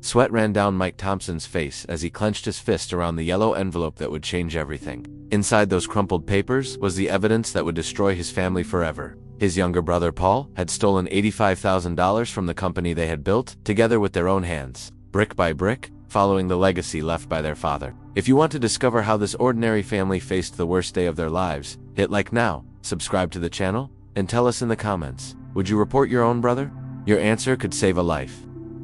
Sweat ran down Mike Thompson's face as he clenched his fist around the yellow envelope that would change everything. Inside those crumpled papers was the evidence that would destroy his family forever. His younger brother Paul had stolen $85,000 from the company they had built together with their own hands, brick by brick, following the legacy left by their father. If you want to discover how this ordinary family faced the worst day of their lives, hit like now, subscribe to the channel, and tell us in the comments, would you report your own brother? Your answer could save a life.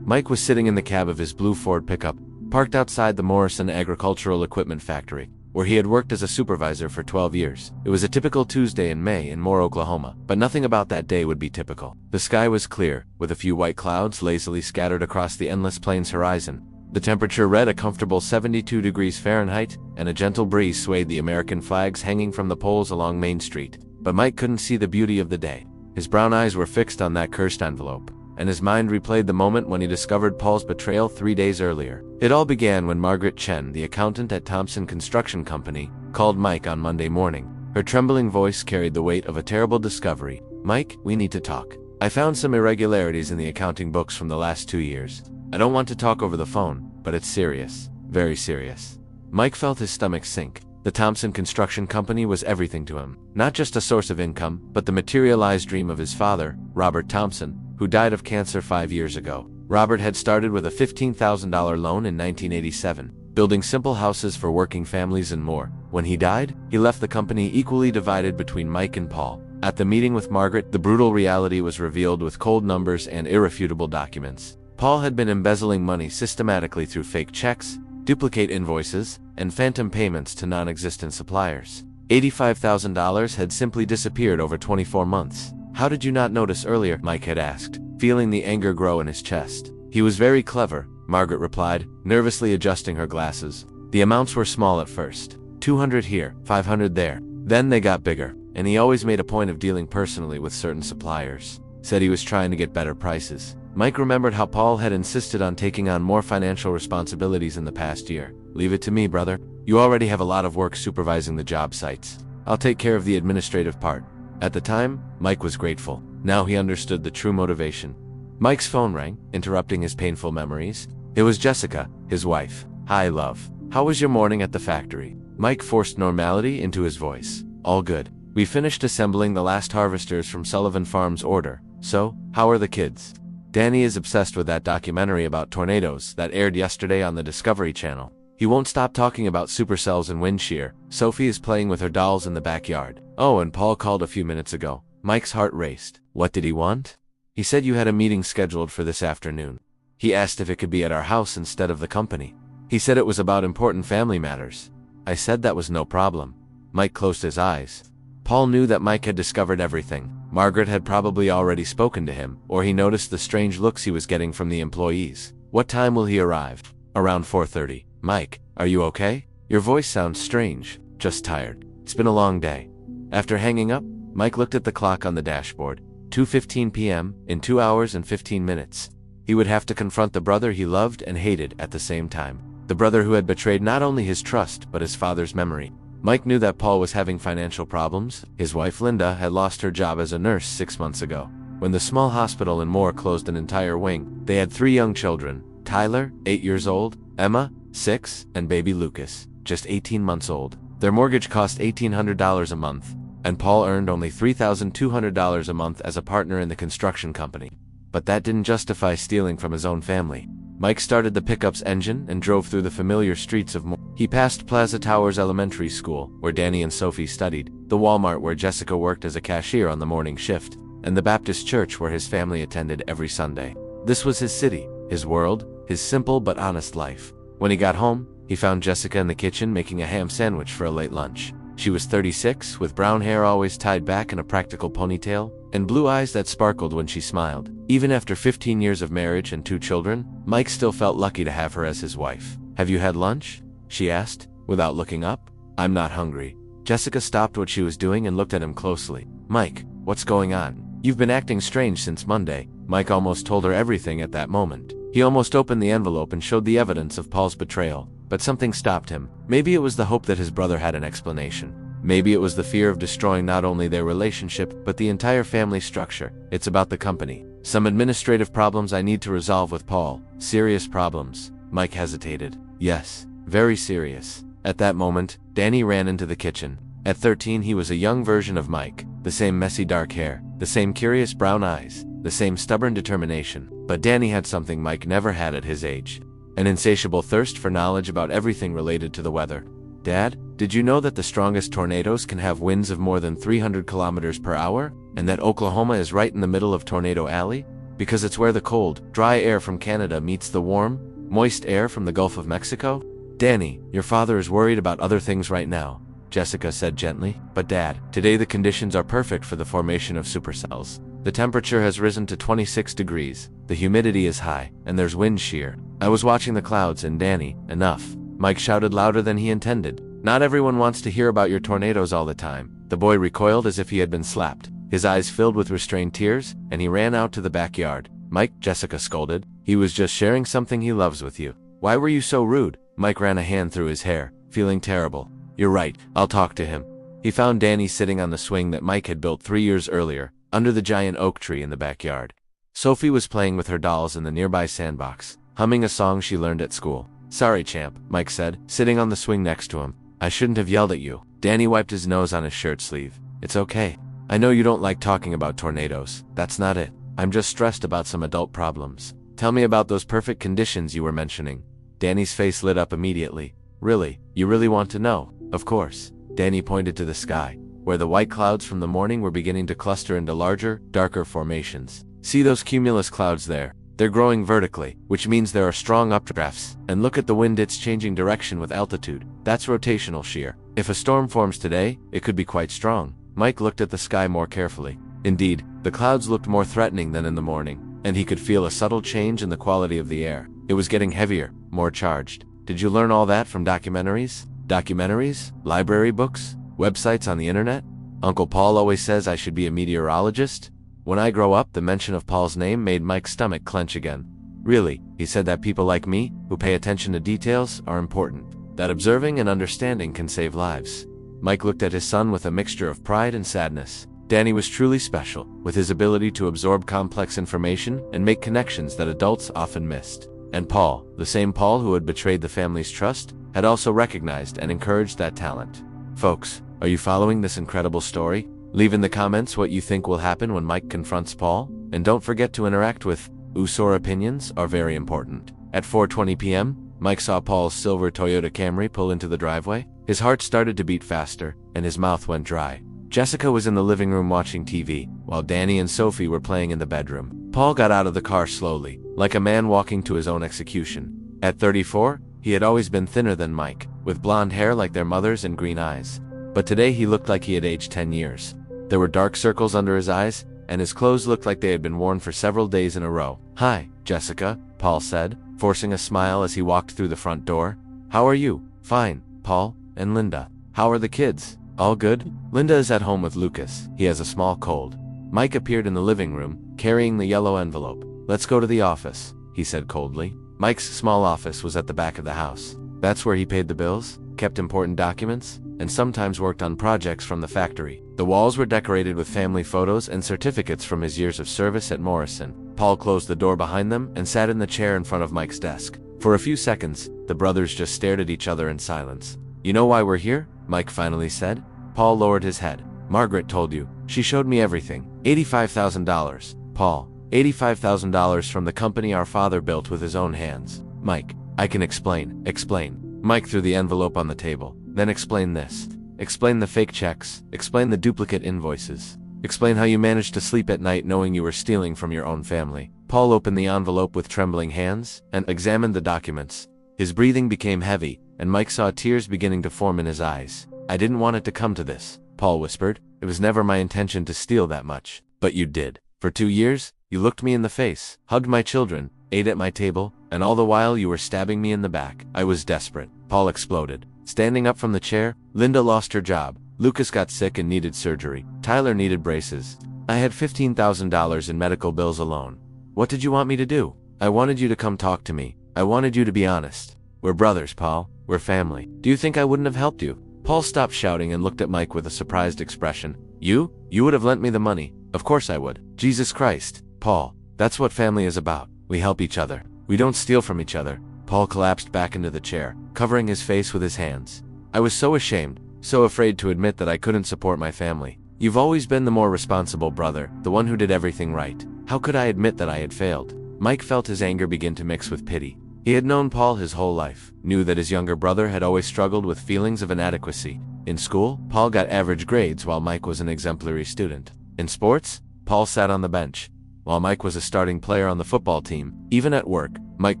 Mike was sitting in the cab of his blue Ford pickup, parked outside the Morrison Agricultural Equipment Factory, where he had worked as a supervisor for 12 years. It was a typical Tuesday in May in Moore, Oklahoma, but nothing about that day would be typical. The sky was clear, with a few white clouds lazily scattered across the endless plains horizon. The temperature read a comfortable 72 degrees Fahrenheit, and a gentle breeze swayed the American flags hanging from the poles along Main Street. But Mike couldn't see the beauty of the day. His brown eyes were fixed on that cursed envelope, and his mind replayed the moment when he discovered Paul's betrayal 3 days earlier. It all began when Margaret Chen, the accountant at Thompson Construction Company, called Mike on Monday morning. Her trembling voice carried the weight of a terrible discovery. "Mike, we need to talk. I found some irregularities in the accounting books from the last 2 years. I don't want to talk over the phone, but it's serious. Very serious." Mike felt his stomach sink. The Thompson Construction Company was everything to him. Not just a source of income, but the materialized dream of his father, Robert Thompson, who died of cancer 5 years ago. Robert had started with a $15,000 loan in 1987, building simple houses for working families and more. When he died, he left the company equally divided between Mike and Paul. At the meeting with Margaret, the brutal reality was revealed with cold numbers and irrefutable documents. Paul had been embezzling money systematically through fake checks, duplicate invoices, and phantom payments to non-existent suppliers. $85,000 had simply disappeared over 24 months. "How did you not notice earlier?" Mike had asked, feeling the anger grow in his chest. "He was very clever," Margaret replied, nervously adjusting her glasses. "The amounts were small at first. 200 here, 500 there. Then they got bigger, and he always made a point of dealing personally with certain suppliers. Said he was trying to get better prices." Mike remembered how Paul had insisted on taking on more financial responsibilities in the past year. "Leave it to me, brother. You already have a lot of work supervising the job sites. I'll take care of the administrative part." At the time, Mike was grateful. Now he understood the true motivation. Mike's phone rang, interrupting his painful memories. It was Jessica, his wife. "Hi, love. How was your morning at the factory?" Mike forced normality into his voice. "All good. We finished assembling the last harvesters from Sullivan Farm's order. So, how are the kids?" "Danny is obsessed with that documentary about tornadoes that aired yesterday on the Discovery Channel. He won't stop talking about supercells and wind shear. Sophie is playing with her dolls in the backyard. Oh, and Paul called a few minutes ago." Mike's heart raced. "What did he want?" "He said you had a meeting scheduled for this afternoon. He asked if it could be at our house instead of the company. He said it was about important family matters." I said that was no problem. Mike closed his eyes. Paul knew that Mike had discovered everything. Margaret had probably already spoken to him, or he noticed the strange looks he was getting from the employees. "What time will he arrive?" "Around 4:30. "Mike, are you okay? Your voice sounds strange." "Just tired. It's been a long day." After hanging up, Mike looked at the clock on the dashboard. 2:15 p.m., in 2 hours and 15 minutes. He would have to confront the brother he loved and hated at the same time. The brother who had betrayed not only his trust, but his father's memory. Mike knew that Paul was having financial problems. His wife Linda had lost her job as a nurse 6 months ago. When the small hospital in Moore closed an entire wing, they had 3 young children: Tyler, 8 years old, Emma, 6, and baby Lucas, just 18 months old. Their mortgage cost $1,800 a month, and Paul earned only $3,200 a month as a partner in the construction company. But that didn't justify stealing from his own family. Mike started the pickup's engine and drove through the familiar streets of Moore. He passed Plaza Towers Elementary School, where Danny and Sophie studied, the Walmart where Jessica worked as a cashier on the morning shift, and the Baptist church where his family attended every Sunday. This was his city, his world, his simple but honest life. When he got home, he found Jessica in the kitchen making a ham sandwich for a late lunch. She was 36, with brown hair always tied back in a practical ponytail, and blue eyes that sparkled when she smiled. Even after 15 years of marriage and 2 children, Mike still felt lucky to have her as his wife. "Have you had lunch?" she asked, without looking up. "I'm not hungry." Jessica stopped what she was doing and looked at him closely. "Mike, what's going on? You've been acting strange since Monday." Mike almost told her everything at that moment. He almost opened the envelope and showed the evidence of Paul's betrayal. But something stopped him. Maybe it was the hope that his brother had an explanation. Maybe it was the fear of destroying not only their relationship, but the entire family structure. "It's about the company." Some administrative problems I need to resolve with Paul. Serious problems. Mike hesitated. Yes, very serious. At that moment, Danny ran into the kitchen. At 13 he was a young version of Mike. The same messy dark hair, the same curious brown eyes, the same stubborn determination. But Danny had something Mike never had at his age. An insatiable thirst for knowledge about everything related to the weather. Dad, did you know that the strongest tornadoes can have winds of more than 300 kilometers per hour? And that Oklahoma is right in the middle of Tornado Alley? Because it's where the cold, dry air from Canada meets the warm, moist air from the Gulf of Mexico? Danny, your father is worried about other things right now, Jessica said gently. But Dad, today the conditions are perfect for the formation of supercells. The temperature has risen to 26 degrees, the humidity is high, and there's wind shear. I was watching the clouds and Danny, enough. Mike shouted louder than he intended. Not everyone wants to hear about your tornadoes all the time. The boy recoiled as if he had been slapped. His eyes filled with restrained tears, and he ran out to the backyard. Mike, Jessica scolded. He was just sharing something he loves with you. Why were you so rude? Mike ran a hand through his hair, feeling terrible. You're right, I'll talk to him. He found Danny sitting on the swing that Mike had built 3 years earlier, under the giant oak tree in the backyard. Sophie was playing with her dolls in the nearby sandbox, humming a song she learned at school. Sorry, champ, Mike said, sitting on the swing next to him. I shouldn't have yelled at you. Danny wiped his nose on his shirt sleeve. It's okay. I know you don't like talking about tornadoes. That's not it. I'm just stressed about some adult problems. Tell me about those perfect conditions you were mentioning. Danny's face lit up immediately. Really? You really want to know? Of course. Danny pointed to the sky, where the white clouds from the morning were beginning to cluster into larger, darker formations. See those cumulus clouds there? They're growing vertically, which means there are strong updrafts. And look at the wind, it's changing direction with altitude. That's rotational shear. If a storm forms today, it could be quite strong. Mike looked at the sky more carefully. Indeed, the clouds looked more threatening than in the morning, and he could feel a subtle change in the quality of the air. It was getting heavier, more charged. Did you learn all that from documentaries? Documentaries? Library books? Websites on the internet? Uncle Paul always says I should be a meteorologist. When I grow up, the mention of Paul's name made Mike's stomach clench again. Really, he said that people like me, who pay attention to details, are important. That observing and understanding can save lives. Mike looked at his son with a mixture of pride and sadness. Danny was truly special, with his ability to absorb complex information and make connections that adults often missed. And Paul, the same Paul who had betrayed the family's trust, had also recognized and encouraged that talent. Folks, are you following this incredible story? Leave in the comments what you think will happen when Mike confronts Paul, and don't forget to interact with us. Your opinions are very important. At 4:20 p.m., Mike saw Paul's silver Toyota Camry pull into the driveway. His heart started to beat faster, and his mouth went dry. Jessica was in the living room watching TV, while Danny and Sophie were playing in the bedroom. Paul got out of the car slowly, like a man walking to his own execution. At 34, he had always been thinner than Mike, with blonde hair like their mother's and green eyes. But today he looked like he had aged 10 years. There were dark circles under his eyes, and his clothes looked like they had been worn for several days in a row. Hi, Jessica, Paul said, forcing a smile as he walked through the front door. How are you? Fine, Paul. And Linda. How are the kids? All good? Linda is at home with Lucas. He has a small cold. Mike appeared in the living room, carrying the yellow envelope. Let's go to the office, he said coldly. Mike's small office was at the back of the house. That's where he paid the bills, kept important documents, and sometimes worked on projects from the factory. The walls were decorated with family photos and certificates from his years of service at Morrison. Paul closed the door behind them and sat in the chair in front of Mike's desk. For a few seconds, the brothers just stared at each other in silence. You know why we're here? Mike finally said. Paul lowered his head. Margaret told you. She showed me everything. $85,000. Paul. $85,000 from the company our father built with his own hands. Mike. I can explain. Explain. Mike threw the envelope on the table. Then explain this. Explain the fake checks. Explain the duplicate invoices. Explain how you managed to sleep at night knowing you were stealing from your own family. Paul opened the envelope with trembling hands and examined the documents. His breathing became heavy, and Mike saw tears beginning to form in his eyes. I didn't want it to come to this, Paul whispered. It was never my intention to steal that much. But you did. For 2 years, you looked me in the face, hugged my children, ate at my table, and all the while you were stabbing me in the back. I was desperate. Paul exploded. Standing up from the chair, Linda lost her job. Lucas got sick and needed surgery. Tyler needed braces. I had $15,000 in medical bills alone. What did you want me to do? I wanted you to come talk to me. I wanted you to be honest. We're brothers, Paul. We're family. Do you think I wouldn't have helped you? Paul stopped shouting and looked at Mike with a surprised expression. You? You would have lent me the money. Of course I would. Jesus Christ, Paul. That's what family is about. We help each other. We don't steal from each other. Paul collapsed back into the chair, covering his face with his hands. I was so ashamed, so afraid to admit that I couldn't support my family. You've always been the more responsible brother, the one who did everything right. How could I admit that I had failed? Mike felt his anger begin to mix with pity. He had known Paul his whole life, knew that his younger brother had always struggled with feelings of inadequacy. In school, Paul got average grades while Mike was an exemplary student. In sports, Paul sat on the bench, while Mike was a starting player on the football team. Even at work, Mike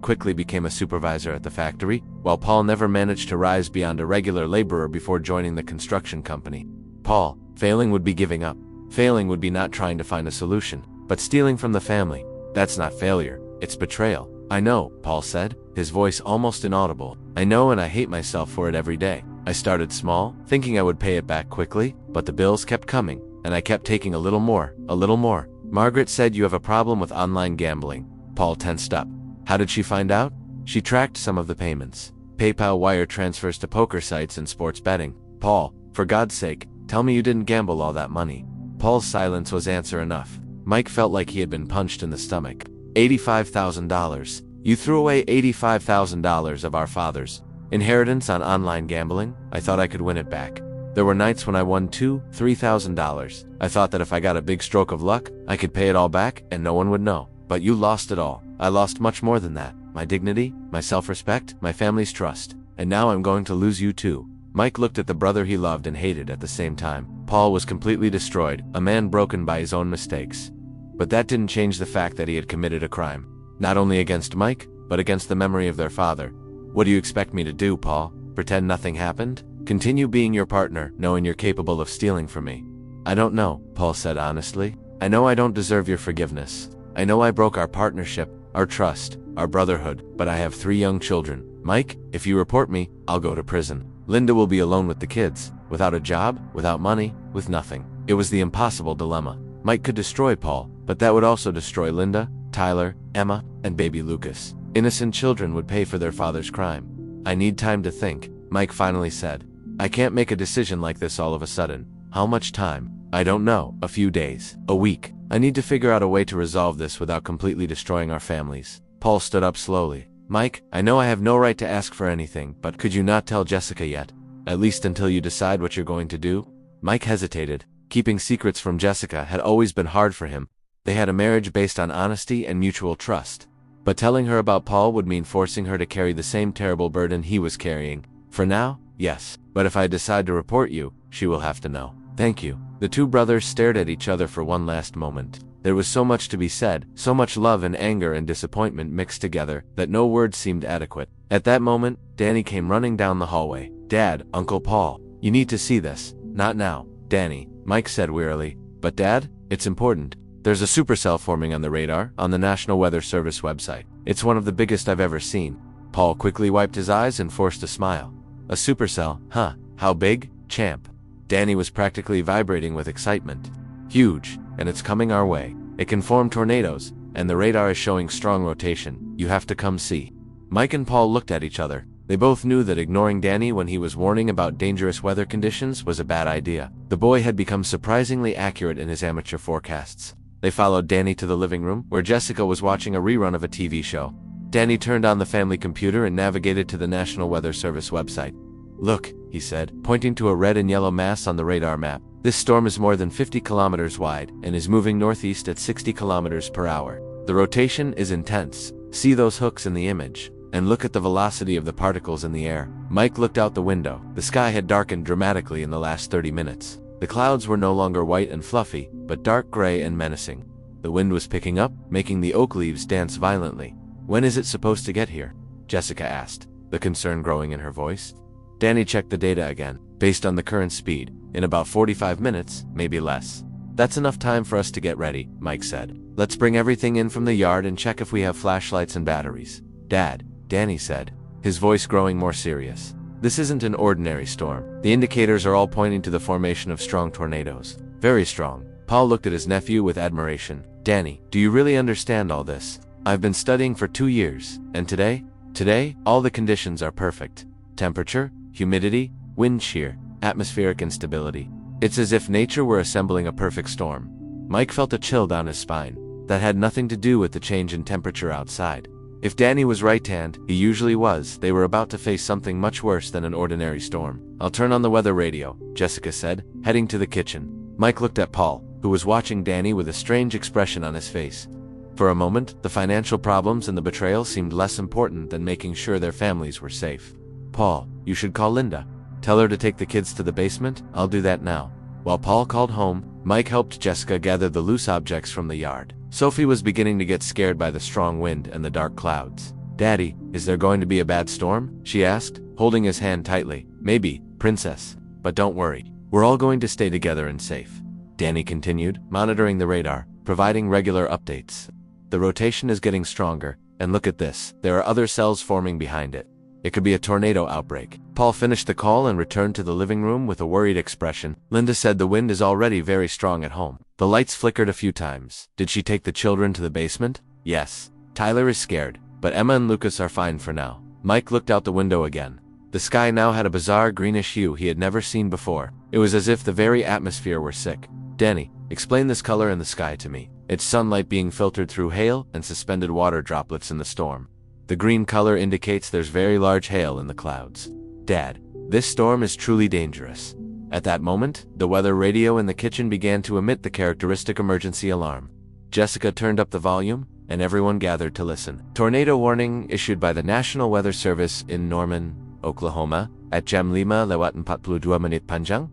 quickly became a supervisor at the factory, while Paul never managed to rise beyond a regular laborer before joining the construction company. Paul, failing would be giving up. Failing would be not trying to find a solution. But stealing from the family, that's not failure, it's betrayal. I know, Paul said, his voice almost inaudible. I know, and I hate myself for it every day. I started small, thinking I would pay it back quickly, but the bills kept coming, and I kept taking a little more, a little more. Margaret said you have a problem with online gambling. Paul tensed up. How did she find out? She tracked some of the payments. PayPal wire transfers to poker sites and sports betting. Paul, for God's sake, tell me you didn't gamble all that money. Paul's silence was answer enough. Mike felt like he had been punched in the stomach. $85,000. You threw away $85,000 of our father's inheritance on online gambling? I thought I could win it back. There were nights when I won $2,000, $3,000. I thought that if I got a big stroke of luck, I could pay it all back and no one would know. But you lost it all. I lost much more than that. My dignity, my self-respect, my family's trust. And now I'm going to lose you too. Mike looked at the brother he loved and hated at the same time. Paul was completely destroyed, a man broken by his own mistakes. But that didn't change the fact that he had committed a crime. Not only against Mike, but against the memory of their father. What do you expect me to do, Paul? Pretend nothing happened? Continue being your partner, knowing you're capable of stealing from me? I don't know, Paul said honestly. I know I don't deserve your forgiveness. I know I broke our partnership, our trust, our brotherhood, but I have 3 young children. Mike, if you report me, I'll go to prison. Linda will be alone with the kids, without a job, without money, with nothing. It was the impossible dilemma. Mike could destroy Paul, but that would also destroy Linda, Tyler, Emma, and baby Lucas. Innocent children would pay for their father's crime. I need time to think, Mike finally said. I can't make a decision like this all of a sudden. How much time? I don't know. A few days. A week. I need to figure out a way to resolve this without completely destroying our families. Paul stood up slowly. Mike, I know I have no right to ask for anything, but could you not tell Jessica yet? At least until you decide what you're going to do? Mike hesitated. Keeping secrets from Jessica had always been hard for him. They had a marriage based on honesty and mutual trust. But telling her about Paul would mean forcing her to carry the same terrible burden he was carrying. For now, yes. But if I decide to report you, she will have to know. Thank you. The two brothers stared at each other for one last moment. There was so much to be said, so much love and anger and disappointment mixed together, that no words seemed adequate. At that moment, Danny came running down the hallway. Dad, Uncle Paul, you need to see this. Not now, Danny, Mike said wearily. But Dad, it's important. There's a supercell forming on the radar, on the National Weather Service website. It's one of the biggest I've ever seen. Paul quickly wiped his eyes and forced a smile. A supercell, huh? How big? Champ. Danny was practically vibrating with excitement. Huge, and it's coming our way. It can form tornadoes, and the radar is showing strong rotation. You have to come see. Mike and Paul looked at each other. They both knew that ignoring Danny when he was warning about dangerous weather conditions was a bad idea. The boy had become surprisingly accurate in his amateur forecasts. They followed Danny to the living room, where Jessica was watching a rerun of a TV show. Danny turned on the family computer and navigated to the National Weather Service website. Look, he said, pointing to a red and yellow mass on the radar map. This storm is more than 50 kilometers wide and is moving northeast at 60 kilometers per hour. The rotation is intense. See those hooks in the image? And look at the velocity of the particles in the air. Mike looked out the window. The sky had darkened dramatically in the last 30 minutes. The clouds were no longer white and fluffy, but dark gray and menacing. The wind was picking up, making the oak leaves dance violently. When is it supposed to get here? Jessica asked, the concern growing in her voice. Danny checked the data again. Based on the current speed, in about 45 minutes, maybe less. That's enough time for us to get ready, Mike said. Let's bring everything in from the yard and check if we have flashlights and batteries. Dad, Danny said, his voice growing more serious. This isn't an ordinary storm. The indicators are all pointing to the formation of strong tornadoes. Very strong. Paul looked at his nephew with admiration. Danny, do you really understand all this? I've been studying for 2 years, and today, all the conditions are perfect. Temperature, humidity, wind shear, atmospheric instability. It's as if nature were assembling a perfect storm. Mike felt a chill down his spine. That had nothing to do with the change in temperature outside. If Danny was right-hand, he usually was, they were about to face something much worse than an ordinary storm. "I'll turn on the weather radio," Jessica said, heading to the kitchen. Mike looked at Paul, who was watching Danny with a strange expression on his face. For a moment, the financial problems and the betrayal seemed less important than making sure their families were safe. "Paul, you should call Linda. Tell her to take the kids to the basement. I'll do that now." While Paul called home, Mike helped Jessica gather the loose objects from the yard. Sophie was beginning to get scared by the strong wind and the dark clouds. "Daddy, is there going to be a bad storm?" she asked, holding his hand tightly. "Maybe, princess. But don't worry. We're all going to stay together and safe." Danny continued, monitoring the radar, providing regular updates. "The rotation is getting stronger, and look at this. There are other cells forming behind it. It could be a tornado outbreak." Paul finished the call and returned to the living room with a worried expression. Linda said the wind is already very strong at home. The lights flickered a few times. "Did she take the children to the basement?" "Yes. Tyler is scared, but Emma and Lucas are fine for now." Mike looked out the window again. The sky now had a bizarre greenish hue he had never seen before. It was as if the very atmosphere were sick. "Danny, explain this color in the sky to me." "It's sunlight being filtered through hail and suspended water droplets in the storm. The green color indicates there's very large hail in the clouds." "Dad, this storm is truly dangerous." At that moment, the weather radio in the kitchen began to emit the characteristic emergency alarm. Jessica turned up the volume, and everyone gathered to listen. "Tornado warning issued by the National Weather Service in Norman, Oklahoma, at jam 5:42 menit panjang.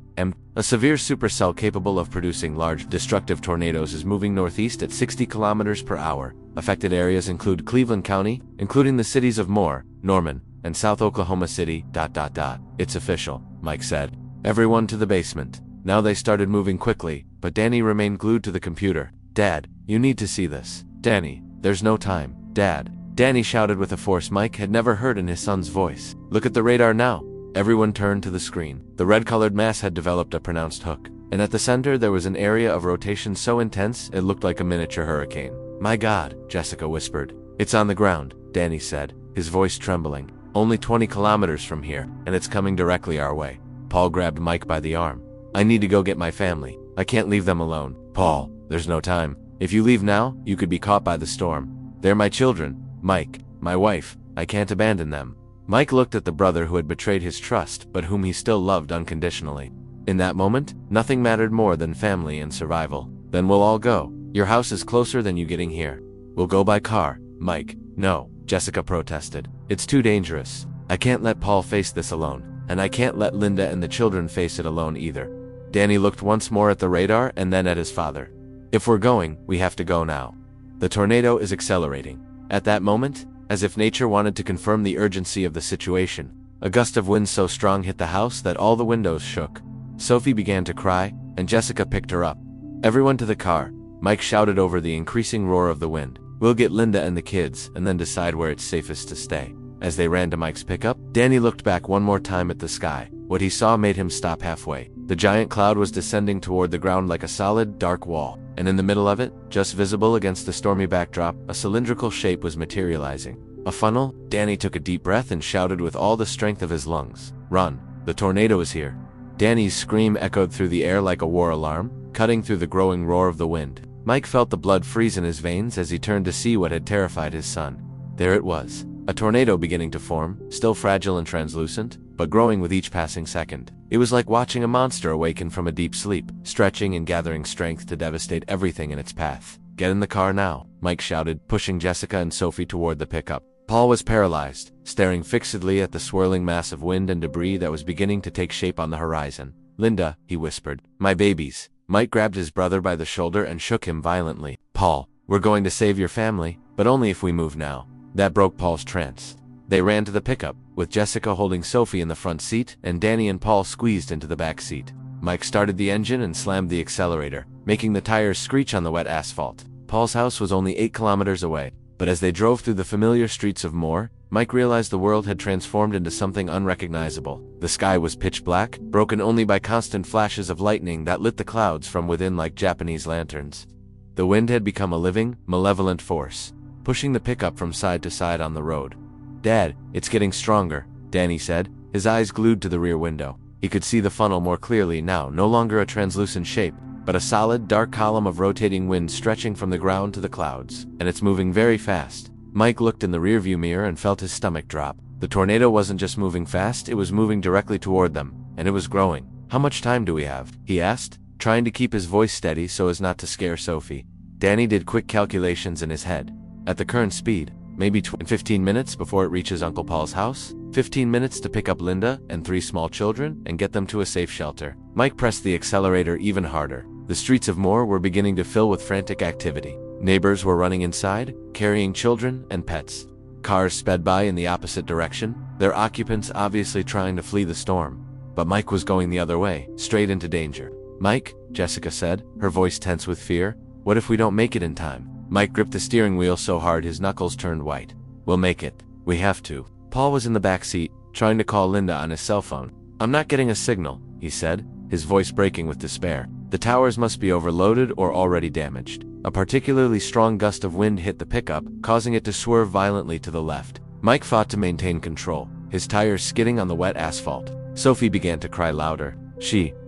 A severe supercell capable of producing large, destructive tornadoes is moving northeast at 60 kilometers per hour. Affected areas include Cleveland County, including the cities of Moore, Norman, and South Oklahoma City. It's official," Mike said. "Everyone to the basement." Now they started moving quickly, but Danny remained glued to the computer. "Dad, you need to see this." "Danny, there's no time." "Dad." Danny shouted with a force Mike had never heard in his son's voice. "Look at the radar now." Everyone turned to the screen. The red-colored mass had developed a pronounced hook, and at the center there was an area of rotation so intense it looked like a miniature hurricane. "My God," Jessica whispered. "It's on the ground," Danny said, his voice trembling. "Only 20 kilometers from here, and it's coming directly our way." Paul grabbed Mike by the arm. "I need to go get my family. I can't leave them alone." "Paul, there's no time. If you leave now, you could be caught by the storm. They're my children. Mike, my wife. I can't abandon them." Mike looked at the brother who had betrayed his trust but whom he still loved unconditionally. In that moment, nothing mattered more than family and survival. "Then we'll all go. Your house is closer than you getting here." "We'll go by car." "Mike." "No," Jessica protested. "It's too dangerous. I can't let Paul face this alone, and I can't let Linda and the children face it alone either." Danny looked once more at the radar and then at his father. "If we're going, we have to go now. The tornado is accelerating." At that moment, as if nature wanted to confirm the urgency of the situation, a gust of wind so strong hit the house that all the windows shook. Sophie began to cry, and Jessica picked her up. "Everyone to the car," Mike shouted over the increasing roar of the wind. "We'll get Linda and the kids, and then decide where it's safest to stay." As they ran to Mike's pickup, Danny looked back one more time at the sky. What he saw made him stop halfway. The giant cloud was descending toward the ground like a solid, dark wall, and in the middle of it, just visible against the stormy backdrop, a cylindrical shape was materializing. A funnel? Danny took a deep breath and shouted with all the strength of his lungs. "Run! The tornado is here!" Danny's scream echoed through the air like a war alarm, cutting through the growing roar of the wind. Mike felt the blood freeze in his veins as he turned to see what had terrified his son. There it was. A tornado beginning to form, still fragile and translucent, but growing with each passing second. It was like watching a monster awaken from a deep sleep, stretching and gathering strength to devastate everything in its path. "Get in the car now," Mike shouted, pushing Jessica and Sophie toward the pickup. Paul was paralyzed, staring fixedly at the swirling mass of wind and debris that was beginning to take shape on the horizon. "Linda," he whispered. "My babies." Mike grabbed his brother by the shoulder and shook him violently. "Paul, we're going to save your family, but only if we move now." That broke Paul's trance. They ran to the pickup, with Jessica holding Sophie in the front seat and Danny and Paul squeezed into the back seat. Mike started the engine and slammed the accelerator, making the tires screech on the wet asphalt. Paul's house was only 8 kilometers away, but as they drove through the familiar streets of Moore, Mike realized the world had transformed into something unrecognizable. The sky was pitch black, broken only by constant flashes of lightning that lit the clouds from within like Japanese lanterns. The wind had become a living, malevolent force, pushing the pickup from side to side on the road. "Dad, it's getting stronger," Danny said, his eyes glued to the rear window. He could see the funnel more clearly now, no longer a translucent shape, but a solid, dark column of rotating wind stretching from the ground to the clouds, and it's moving very fast. Mike looked in the rearview mirror and felt his stomach drop. The tornado wasn't just moving fast, it was moving directly toward them, and it was growing. "How much time do we have?" he asked, trying to keep his voice steady so as not to scare Sophie. Danny did quick calculations in his head. At the current speed, maybe 15 minutes before it reaches Uncle Paul's house, 15 minutes to pick up Linda and 3 small children and get them to a safe shelter. Mike pressed the accelerator even harder. The streets of Moore were beginning to fill with frantic activity. Neighbors were running inside, carrying children and pets. Cars sped by in the opposite direction, their occupants obviously trying to flee the storm. But Mike was going the other way, straight into danger. "Mike," Jessica said, her voice tense with fear, "what if we don't make it in time?" Mike gripped the steering wheel so hard his knuckles turned white. "We'll make it. We have to." Paul was in the back seat, trying to call Linda on his cell phone. "I'm not getting a signal," he said, his voice breaking with despair. "The towers must be overloaded or already damaged." A particularly strong gust of wind hit the pickup, causing it to swerve violently to the left. Mike fought to maintain control, his tires skidding on the wet asphalt. Sophie began to cry louder.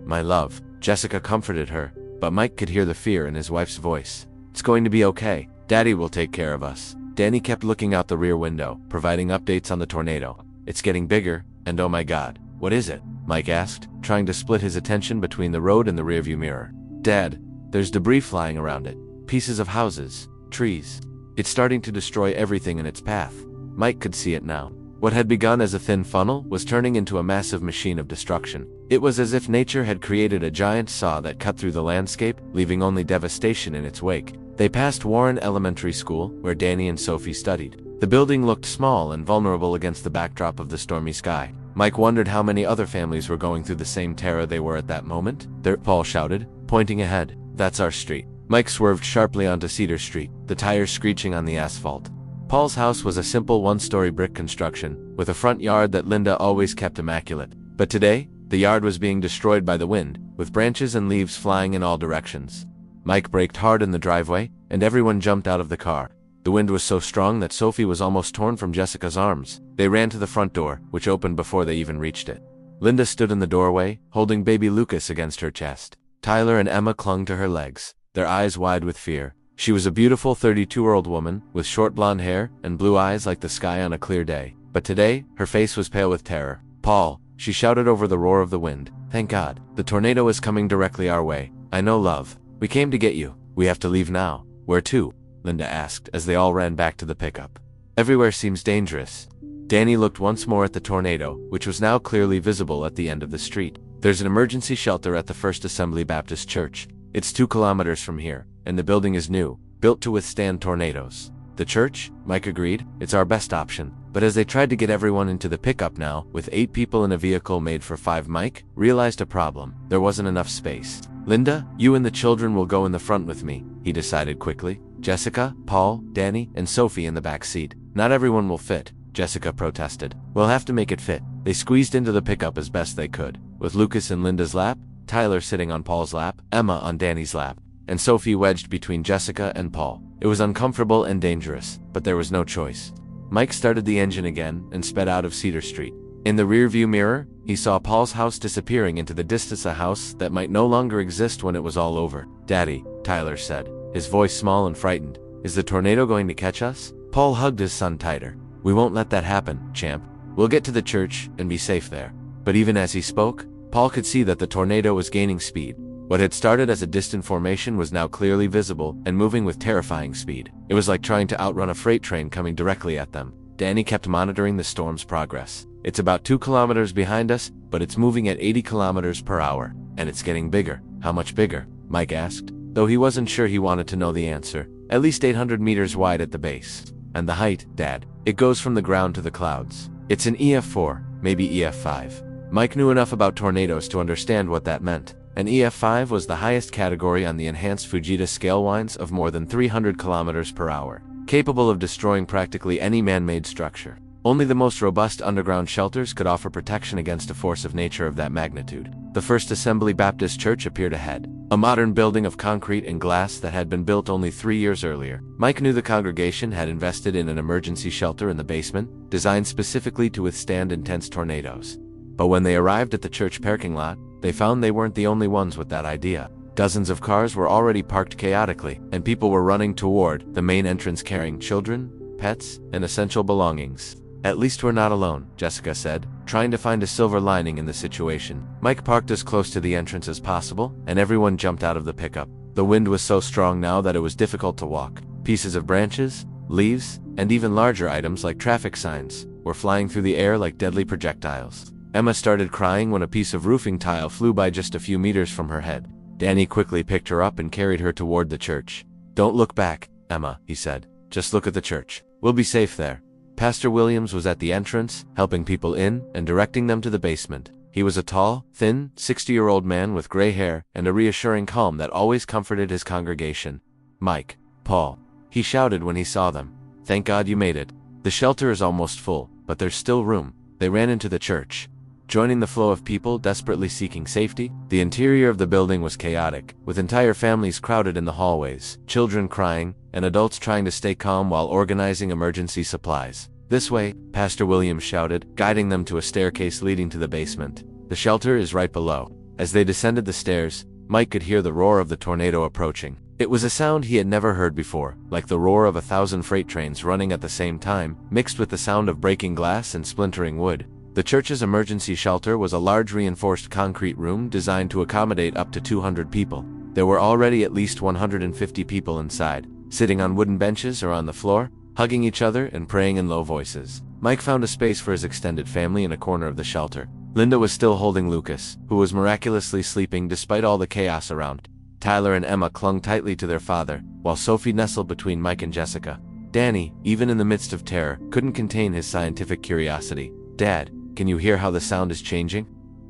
"My love," Jessica comforted her, but Mike could hear the fear in his wife's voice. "It's going to be okay. Daddy will take care of us." Danny kept looking out the rear window, providing updates on the tornado. "It's getting bigger, and oh my God, what is it?" Mike asked, trying to split his attention between the road and the rearview mirror. "Dad, there's debris flying around it. Pieces of houses, trees. It's starting to destroy everything in its path." Mike could see it now. What had begun as a thin funnel was turning into a massive machine of destruction. It was as if nature had created a giant saw that cut through the landscape, leaving only devastation in its wake. They passed Warren Elementary School, where Danny and Sophie studied. The building looked small and vulnerable against the backdrop of the stormy sky. Mike wondered how many other families were going through the same terror they were at that moment. "There," Paul shouted, pointing ahead. "That's our street." Mike swerved sharply onto Cedar Street, the tires screeching on the asphalt. Paul's house was a simple one-story brick construction, with a front yard that Linda always kept immaculate. But today, the yard was being destroyed by the wind, with branches and leaves flying in all directions. Mike braked hard in the driveway, and everyone jumped out of the car. The wind was so strong that Sophie was almost torn from Jessica's arms. They ran to the front door, which opened before they even reached it. Linda stood in the doorway, holding baby Lucas against her chest. Tyler and Emma clung to her legs, their eyes wide with fear. She was a beautiful 32-year-old woman, with short blonde hair and blue eyes like the sky on a clear day. But today, her face was pale with terror. "Paul," she shouted over the roar of the wind. "Thank God. The tornado is coming directly our way. I know, love. We came to get you. We have to leave now." "Where to?" Linda asked as they all ran back to the pickup. "Everywhere seems dangerous." Danny looked once more at the tornado, which was now clearly visible at the end of the street. "There's an emergency shelter at the First Assembly Baptist Church. It's 2 kilometers from here, and the building is new, built to withstand tornadoes." "The church?" Mike agreed. "It's our best option." But as they tried to get everyone into the pickup now, with 8 people in a vehicle made for 5, Mike realized a problem. There wasn't enough space. "Linda, you and the children will go in the front with me," he decided quickly. "Jessica, Paul, Danny, and Sophie in the back seat." "Not everyone will fit," Jessica protested. "We'll have to make it fit." They squeezed into the pickup as best they could, with Lucas in Linda's lap, Tyler sitting on Paul's lap, Emma on Danny's lap, and Sophie wedged between Jessica and Paul. It was uncomfortable and dangerous, but there was no choice. Mike started the engine again and sped out of Cedar Street. In the rearview mirror, he saw Paul's house disappearing into the distance, a house that might no longer exist when it was all over. "Daddy," Tyler said, his voice small and frightened, "is the tornado going to catch us?" Paul hugged his son tighter. "We won't let that happen, champ. We'll get to the church and be safe there." But even as he spoke, Paul could see that the tornado was gaining speed. What had started as a distant formation was now clearly visible and moving with terrifying speed. It was like trying to outrun a freight train coming directly at them. Danny kept monitoring the storm's progress. "It's about 2 kilometers behind us, but it's moving at 80 kilometers per hour. And it's getting bigger." "How much bigger?" Mike asked, though he wasn't sure he wanted to know the answer. "At least 800 meters wide at the base." "And the height, Dad?" "It goes from the ground to the clouds. It's an EF4, maybe EF5. Mike knew enough about tornadoes to understand what that meant. An EF5 was the highest category on the enhanced Fujita scale winds of more than 300 kilometers per hour, capable of destroying practically any man-made structure. Only the most robust underground shelters could offer protection against a force of nature of that magnitude. The First Assembly Baptist Church appeared ahead, a modern building of concrete and glass that had been built only 3 years earlier. Mike knew the congregation had invested in an emergency shelter in the basement, designed specifically to withstand intense tornadoes. But when they arrived at the church parking lot, they found they weren't the only ones with that idea. Dozens of cars were already parked chaotically, and people were running toward the main entrance carrying children, pets, and essential belongings. "At least we're not alone," Jessica said, trying to find a silver lining in the situation. Mike parked as close to the entrance as possible, and everyone jumped out of the pickup. The wind was so strong now that it was difficult to walk. Pieces of branches, leaves, and even larger items like traffic signs were flying through the air like deadly projectiles. Emma started crying when a piece of roofing tile flew by just a few meters from her head. Danny quickly picked her up and carried her toward the church. "Don't look back, Emma," he said. "Just look at the church. We'll be safe there." Pastor Williams was at the entrance, helping people in and directing them to the basement. He was a tall, thin, 60-year-old man with gray hair and a reassuring calm that always comforted his congregation. "Mike, Paul," he shouted when he saw them. "Thank God you made it. The shelter is almost full, but there's still room." They ran into the church, joining the flow of people desperately seeking safety. The interior of the building was chaotic, with entire families crowded in the hallways, children crying, and adults trying to stay calm while organizing emergency supplies. "This way," Pastor Williams shouted, guiding them to a staircase leading to the basement. "The shelter is right below." As they descended the stairs, Mike could hear the roar of the tornado approaching. It was a sound he had never heard before, like the roar of 1,000 freight trains running at the same time, mixed with the sound of breaking glass and splintering wood. The church's emergency shelter was a large reinforced concrete room designed to accommodate up to 200 people. There were already at least 150 people inside, sitting on wooden benches or on the floor, hugging each other and praying in low voices. Mike found a space for his extended family in a corner of the shelter. Linda was still holding Lucas, who was miraculously sleeping despite all the chaos around. Tyler and Emma clung tightly to their father, while Sophie nestled between Mike and Jessica. Danny, even in the midst of terror, couldn't contain his scientific curiosity. "Dad, can you hear how the sound is changing?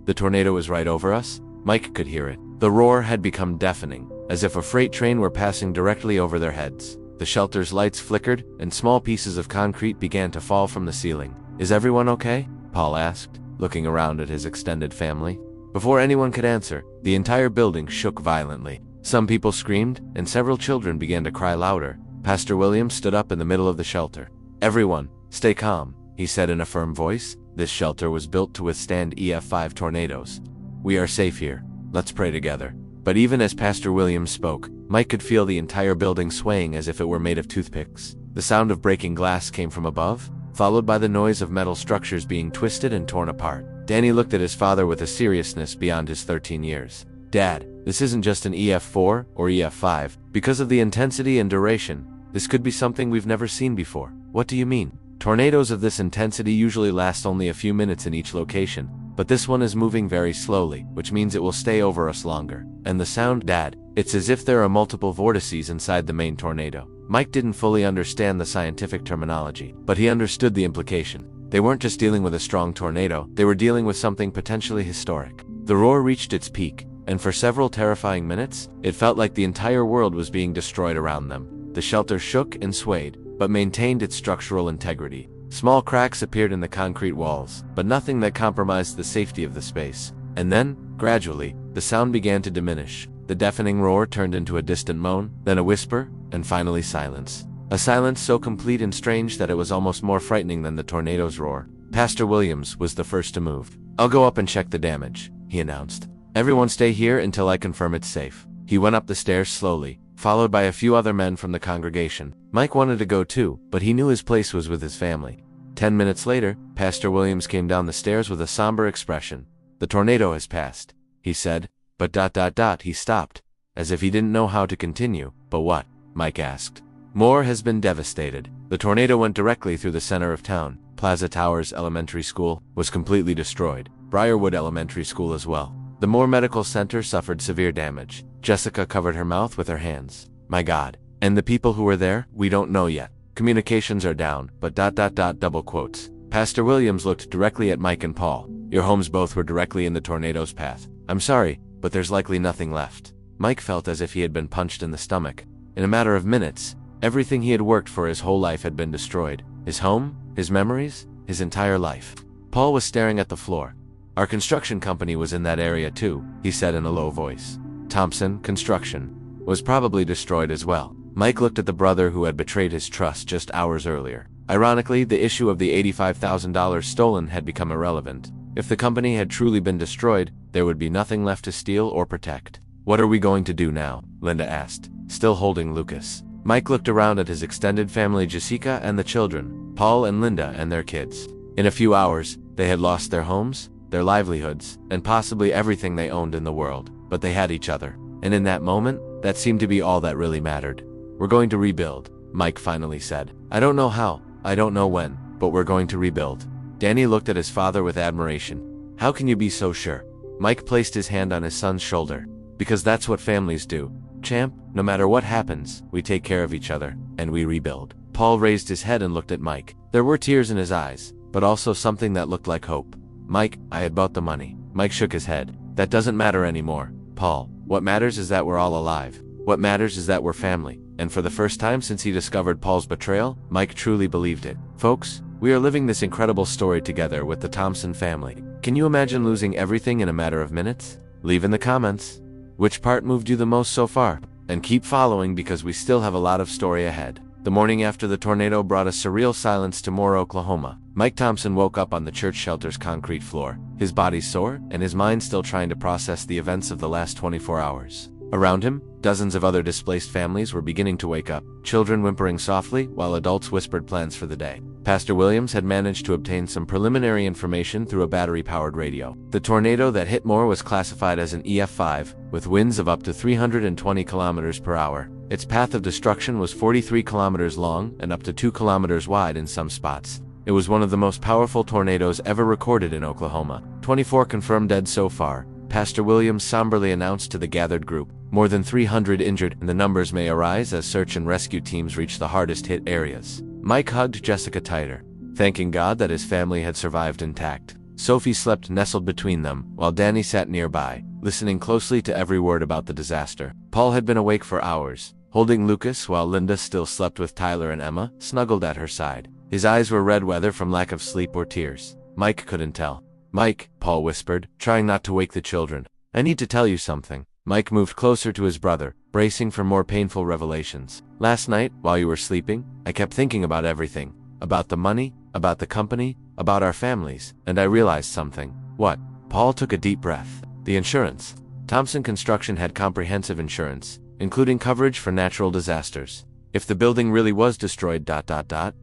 The tornado is right over us." Mike could hear it. The roar had become deafening, as if a freight train were passing directly over their heads. The shelter's lights flickered, and small pieces of concrete began to fall from the ceiling. "Is everyone okay?" Paul asked, looking around at his extended family. Before anyone could answer, the entire building shook violently. Some people screamed, and several children began to cry louder. Pastor Williams stood up in the middle of the shelter. "Everyone, stay calm," he said in a firm voice. "This shelter was built to withstand EF5 tornadoes. We are safe here. Let's pray together." But even as Pastor Williams spoke, Mike could feel the entire building swaying as if it were made of toothpicks. The sound of breaking glass came from above, followed by the noise of metal structures being twisted and torn apart. Danny looked at his father with a seriousness beyond his 13 years. "Dad, this isn't just an EF4 or EF5. Because of the intensity and duration, this could be something we've never seen before." "What do you mean?" "Tornadoes of this intensity usually last only a few minutes in each location, but this one is moving very slowly, which means it will stay over us longer. And the sound, Dad, it's as if there are multiple vortices inside the main tornado." Mike didn't fully understand the scientific terminology, but he understood the implication. They weren't just dealing with a strong tornado, they were dealing with something potentially historic. The roar reached its peak, and for several terrifying minutes, it felt like the entire world was being destroyed around them. The shelter shook and swayed, but maintained its structural integrity. Small cracks appeared in the concrete walls, but nothing that compromised the safety of the space. And then, gradually, the sound began to diminish. The deafening roar turned into a distant moan, then a whisper, and finally silence. A silence so complete and strange that it was almost more frightening than the tornado's roar. Pastor Williams was the first to move. "I'll go up and check the damage," he announced. "Everyone stay here until I confirm it's safe." He went up the stairs slowly, followed by a few other men from the congregation. Mike wanted to go too, but he knew his place was with his family. 10 minutes later, Pastor Williams came down the stairs with a somber expression. "The tornado has passed," he said, but he stopped, as if he didn't know how to continue. "But what?" Mike asked. "More has been devastated. The tornado went directly through the center of town. Plaza Towers Elementary School was completely destroyed. Briarwood Elementary School as well. The Moore Medical Center suffered severe damage." Jessica covered her mouth with her hands. "My God. And the people who were there? We don't know yet. Communications are down, but double quotes." Pastor Williams looked directly at Mike and Paul. "Your homes both were directly in the tornado's path. I'm sorry, but there's likely nothing left." Mike felt as if he had been punched in the stomach. In a matter of minutes, everything he had worked for his whole life had been destroyed. His home, his memories, his entire life. Paul was staring at the floor. "Our construction company was in that area too," he said in a low voice. "Thompson Construction was probably destroyed as well." Mike looked at the brother who had betrayed his trust just hours earlier. Ironically, the issue of the $85,000 stolen had become irrelevant. If the company had truly been destroyed, there would be nothing left to steal or protect. What are we going to do now? Linda asked, still holding Lucas. Mike looked around at his extended family, Jessica and the children, Paul and Linda and their kids. In a few hours, they had lost their homes, their livelihoods, and possibly everything they owned in the world. But they had each other. And in that moment, that seemed to be all that really mattered. We're going to rebuild, Mike finally said. I don't know how, I don't know when, but we're going to rebuild. Danny looked at his father with admiration. How can you be so sure? Mike placed his hand on his son's shoulder. Because that's what families do. Champ, no matter what happens, we take care of each other, and we rebuild. Paul raised his head and looked at Mike. There were tears in his eyes, but also something that looked like hope. Mike, I had bought the money. Mike shook his head. That doesn't matter anymore, Paul. What matters is that we're all alive. What matters is that we're family. And for the first time since he discovered Paul's betrayal, Mike truly believed it. Folks, we are living this incredible story together with the Thompson family. Can you imagine losing everything in a matter of minutes? Leave in the comments. Which part moved you the most so far? And keep following because we still have a lot of story ahead. The morning after the tornado brought a surreal silence to Moore, Oklahoma. Mike Thompson woke up on the church shelter's concrete floor, his body sore and his mind still trying to process the events of the last 24 hours. Around him, dozens of other displaced families were beginning to wake up, children whimpering softly while adults whispered plans for the day. Pastor Williams had managed to obtain some preliminary information through a battery-powered radio. The tornado that hit Moore was classified as an EF5, with winds of up to 320 kilometers per hour. Its path of destruction was 43 kilometers long and up to 2 kilometers wide in some spots. It was one of the most powerful tornadoes ever recorded in Oklahoma. 24 confirmed dead so far, Pastor Williams somberly announced to the gathered group. More than 300 injured, and the numbers may arise as search and rescue teams reach the hardest-hit areas. Mike hugged Jessica tighter, thanking God that his family had survived intact. Sophie slept nestled between them, while Danny sat nearby, listening closely to every word about the disaster. Paul had been awake for hours, holding Lucas while Linda still slept with Tyler and Emma, snuggled at her side. His eyes were red, whether from lack of sleep or tears. Mike couldn't tell. Mike, Paul whispered, trying not to wake the children. I need to tell you something. Mike moved closer to his brother, bracing for more painful revelations. Last night, while you were sleeping, I kept thinking about everything. About the money, about the company, about our families, and I realized something. What? Paul took a deep breath. The insurance. Thompson Construction had comprehensive insurance, including coverage for natural disasters. If the building really was destroyed,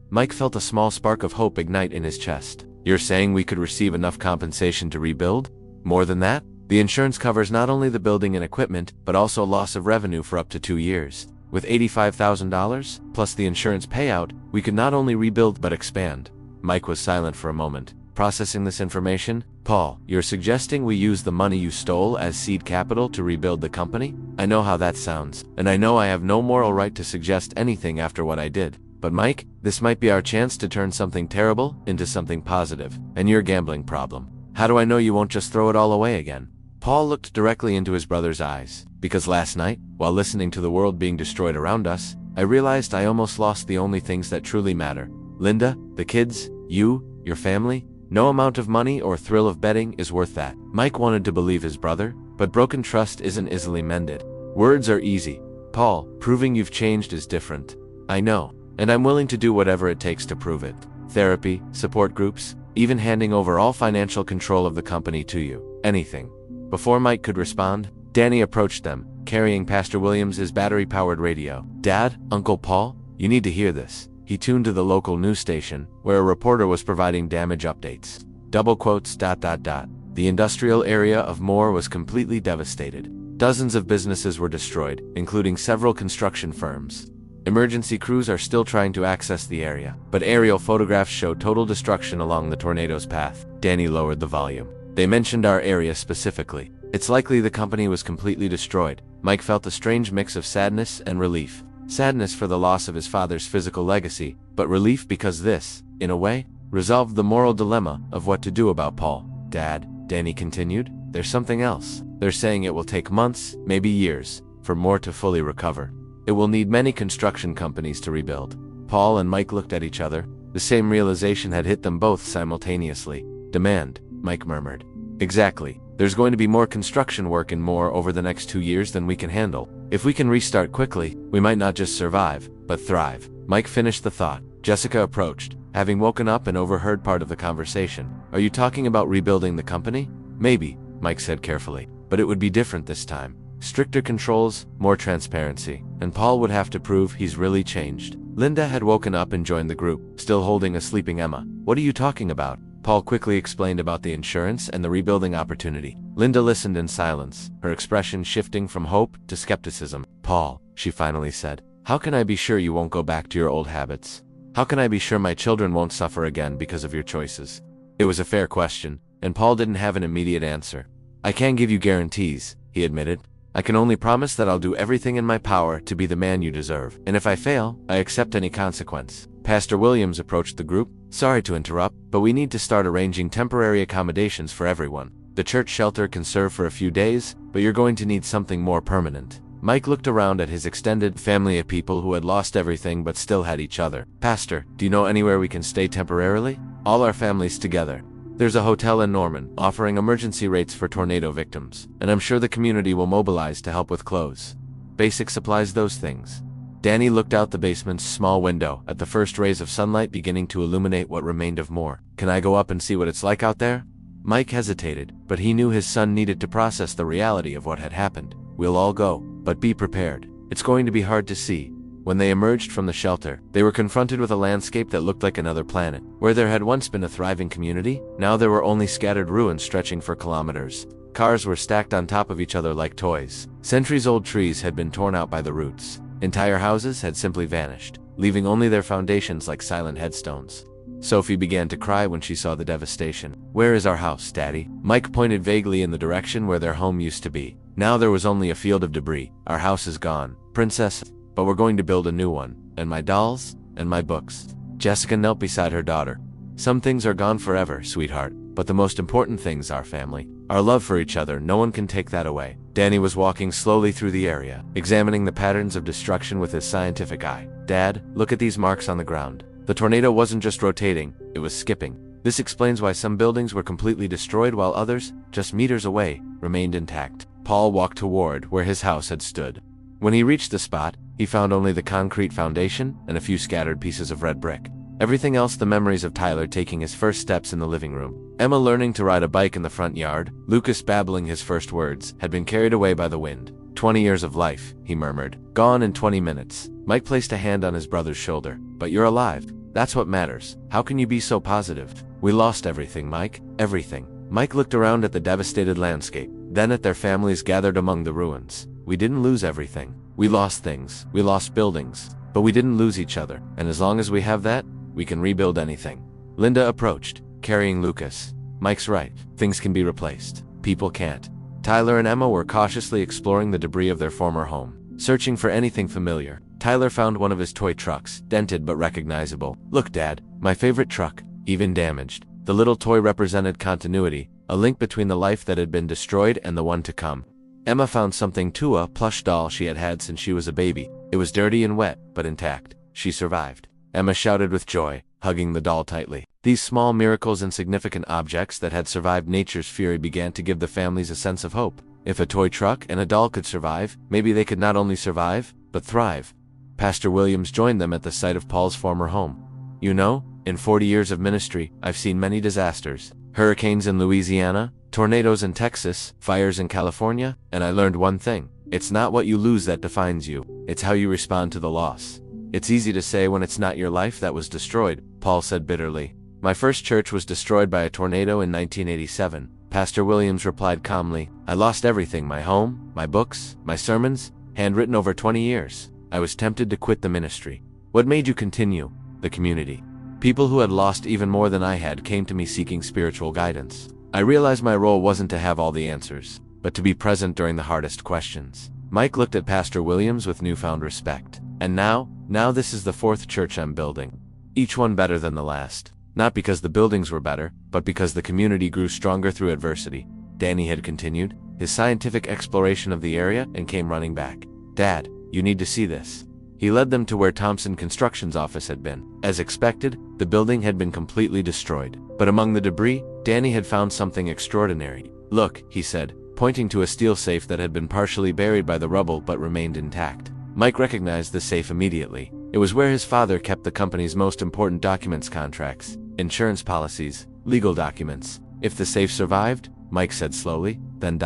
Mike felt a small spark of hope ignite in his chest. You're saying we could receive enough compensation to rebuild? More than that? The insurance covers not only the building and equipment, but also loss of revenue for up to 2 years. With $85,000, plus the insurance payout, we could not only rebuild but expand. Mike was silent for a moment, processing this information. Paul, you're suggesting we use the money you stole as seed capital to rebuild the company? I know how that sounds, and I know I have no moral right to suggest anything after what I did. But Mike, this might be our chance to turn something terrible into something positive, and your gambling problem. How do I know you won't just throw it all away again? Paul looked directly into his brother's eyes, because last night, while listening to the world being destroyed around us, I realized I almost lost the only things that truly matter. Linda, the kids, you, your family. No amount of money or thrill of betting is worth that. Mike wanted to believe his brother, but broken trust isn't easily mended. Words are easy. Paul, proving you've changed is different. I know, and I'm willing to do whatever it takes to prove it. Therapy, support groups, even handing over all financial control of the company to you. Anything. Before Mike could respond, Danny approached them, carrying Pastor Williams' battery-powered radio. Dad, Uncle Paul, you need to hear this. He tuned to the local news station, where a reporter was providing damage updates. Double quotes, The industrial area of Moore was completely devastated. Dozens of businesses were destroyed, including several construction firms. Emergency crews are still trying to access the area, but aerial photographs show total destruction along the tornado's path. Danny lowered the volume. They mentioned our area specifically. It's likely the company was completely destroyed. Mike felt a strange mix of sadness and relief. Sadness for the loss of his father's physical legacy, but relief because this, in a way, resolved the moral dilemma of what to do about Paul. Dad, Danny continued, there's something else. They're saying it will take months, maybe years, for Moore to fully recover. It will need many construction companies to rebuild. Paul and Mike looked at each other. The same realization had hit them both simultaneously. Demand, Mike murmured. Exactly. There's going to be more construction work in Moore over the next 2 years than we can handle. If we can restart quickly, we might not just survive, but thrive. Mike finished the thought. Jessica approached, having woken up and overheard part of the conversation. Are you talking about rebuilding the company? Maybe, Mike said carefully, but it would be different this time. stricter controls, more transparency, and Paul would have to prove he's really changed. Linda had woken up and joined the group, still holding a sleeping Emma. "What are you talking about?" Paul quickly explained about the insurance and the rebuilding opportunity. Linda listened in silence, her expression shifting from hope to skepticism. "Paul," she finally said, "how can I be sure you won't go back to your old habits? How can I be sure my children won't suffer again because of your choices?" It was a fair question, and Paul didn't have an immediate answer. "I can't give you guarantees," he admitted. "I can only promise that I'll do everything in my power to be the man you deserve. And if I fail, I accept any consequence." Pastor Williams approached the group. "Sorry to interrupt, but we need to start arranging temporary accommodations for everyone. The church shelter can serve for a few days, but you're going to need something more permanent." Mike looked around at his extended family of people who had lost everything but still had each other. "Pastor, do you know anywhere we can stay temporarily? All our families together. There's a hotel in Norman, offering emergency rates for tornado victims, and I'm sure the community will mobilize to help with clothes, basic supplies, those things." Danny looked out the basement's small window at the first rays of sunlight beginning to illuminate what remained of more. "Can I go up and see what it's like out there?" Mike hesitated, but he knew his son needed to process the reality of what had happened. "We'll all go, but be prepared. It's going to be hard to see." When they emerged from the shelter, they were confronted with a landscape that looked like another planet. Where there had once been a thriving community, now there were only scattered ruins stretching for kilometers. Cars were stacked on top of each other like toys. Centuries-old trees had been torn out by the roots. Entire houses had simply vanished, leaving only their foundations like silent headstones. Sophie began to cry when she saw the devastation. "Where is our house, Daddy?" Mike pointed vaguely in the direction where their home used to be. Now there was only a field of debris. "Our house is gone, Princess, but we're going to build a new one. And my dolls, and my books." Jessica knelt beside her daughter. "Some things are gone forever, sweetheart, but the most important things are family. Our love for each other, no one can take that away." Danny was walking slowly through the area, examining the patterns of destruction with his scientific eye. "Dad, look at these marks on the ground. The tornado wasn't just rotating, it was skipping. This explains why some buildings were completely destroyed while others, just meters away, remained intact." Paul walked toward where his house had stood. When he reached the spot, he found only the concrete foundation and a few scattered pieces of red brick. Everything else, the memories of Tyler taking his first steps in the living room, Emma learning to ride a bike in the front yard, Lucas babbling his first words, had been carried away by the wind. 20 years of life, he murmured. Gone in 20 minutes. Mike placed a hand on his brother's shoulder. "But you're alive. That's what matters. How can you be so positive?" "We lost everything, Mike. Everything." Mike looked around at the devastated landscape, then at their families gathered among the ruins. "We didn't lose everything. We lost things. We lost buildings. But we didn't lose each other. And as long as we have that, we can rebuild anything." Linda approached, carrying Lucas. "Mike's right. Things can be replaced. People can't." Tyler and Emma were cautiously exploring the debris of their former home, searching for anything familiar. Tyler found one of his toy trucks, dented but recognizable. "Look, Dad, my favorite truck, even damaged." The little toy represented continuity, a link between the life that had been destroyed and the one to come. Emma found something too, a plush doll she had had since she was a baby. It was dirty and wet, but intact. She survived. Emma shouted with joy, hugging the doll tightly. These small miracles and significant objects that had survived nature's fury began to give the families a sense of hope. If a toy truck and a doll could survive, maybe they could not only survive, but thrive. Pastor Williams joined them at the site of Paul's former home. "You know, in 40 years of ministry, I've seen many disasters. Hurricanes in Louisiana, tornadoes in Texas, fires in California, and I learned one thing. It's not what you lose that defines you. It's how you respond to the loss." "It's easy to say when it's not your life that was destroyed," Paul said bitterly. "My first church was destroyed by a tornado in 1987. Pastor Williams replied calmly. "I lost everything, my home, my books, my sermons, handwritten over 20 years. I was tempted to quit the ministry." "What made you continue?" "The community. People who had lost even more than I had came to me seeking spiritual guidance. I realized my role wasn't to have all the answers, but to be present during the hardest questions." Mike looked at Pastor Williams with newfound respect. "And now this is the 4th church I'm building. Each one better than the last. Not because the buildings were better, but because the community grew stronger through adversity." Danny had continued his scientific exploration of the area and came running back. "Dad, you need to see this." He led them to where Thompson Construction's office had been. As expected, the building had been completely destroyed. But among the debris, Danny had found something extraordinary. "Look," he said, pointing to a steel safe that had been partially buried by the rubble but remained intact. Mike recognized the safe immediately. It was where his father kept the company's most important documents, contracts, insurance policies, legal documents. "If the safe survived," Mike said slowly, then ...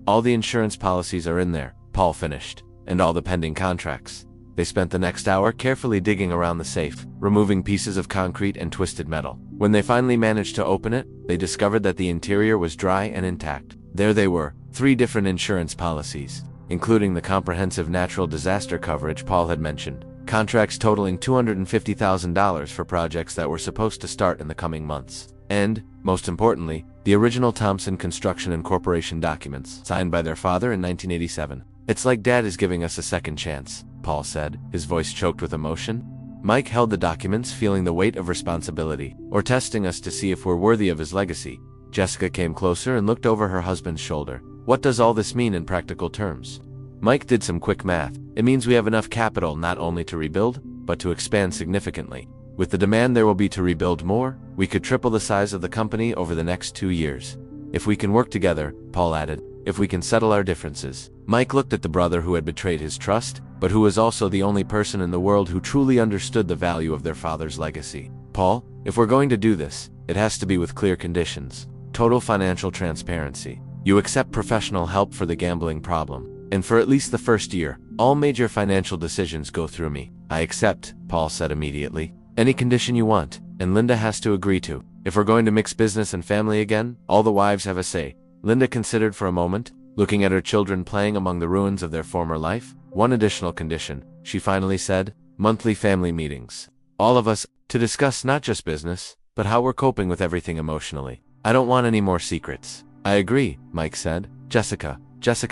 All the insurance policies are in there, Paul finished, and all the pending contracts. They spent the next hour carefully digging around the safe, removing pieces of concrete and twisted metal. When they finally managed to open it, they discovered that the interior was dry and intact. There they were, 3 different insurance policies, including the comprehensive natural disaster coverage Paul had mentioned. Contracts totaling $250,000 for projects that were supposed to start in the coming months. And, most importantly, the original Thompson Construction and Corporation documents, signed by their father in 1987. "It's like Dad is giving us a second chance," Paul said, his voice choked with emotion. Mike held the documents, feeling the weight of responsibility, or testing us to see if we're worthy of his legacy. Jessica came closer and looked over her husband's shoulder. "What does all this mean in practical terms?" Mike did some quick math. "It means we have enough capital not only to rebuild, but to expand significantly. With the demand there will be to rebuild more, we could triple the size of the company over the next 2 years. If we can work together," Paul added, "if we can settle our differences." Mike looked at the brother who had betrayed his trust, but who was also the only person in the world who truly understood the value of their father's legacy. "Paul, if we're going to do this, it has to be with clear conditions. Total financial transparency. You accept professional help for the gambling problem. And for at least the first year, all major financial decisions go through me." "I accept," Paul said immediately. "Any condition you want, and Linda has to agree to. If we're going to mix business and family again, all the wives have a say." Linda considered for a moment, looking at her children playing among the ruins of their former life. "One additional condition," she finally said, "monthly family meetings. All of us, to discuss not just business, but how we're coping with everything emotionally. I don't want any more secrets." "I agree," Mike said. Jessica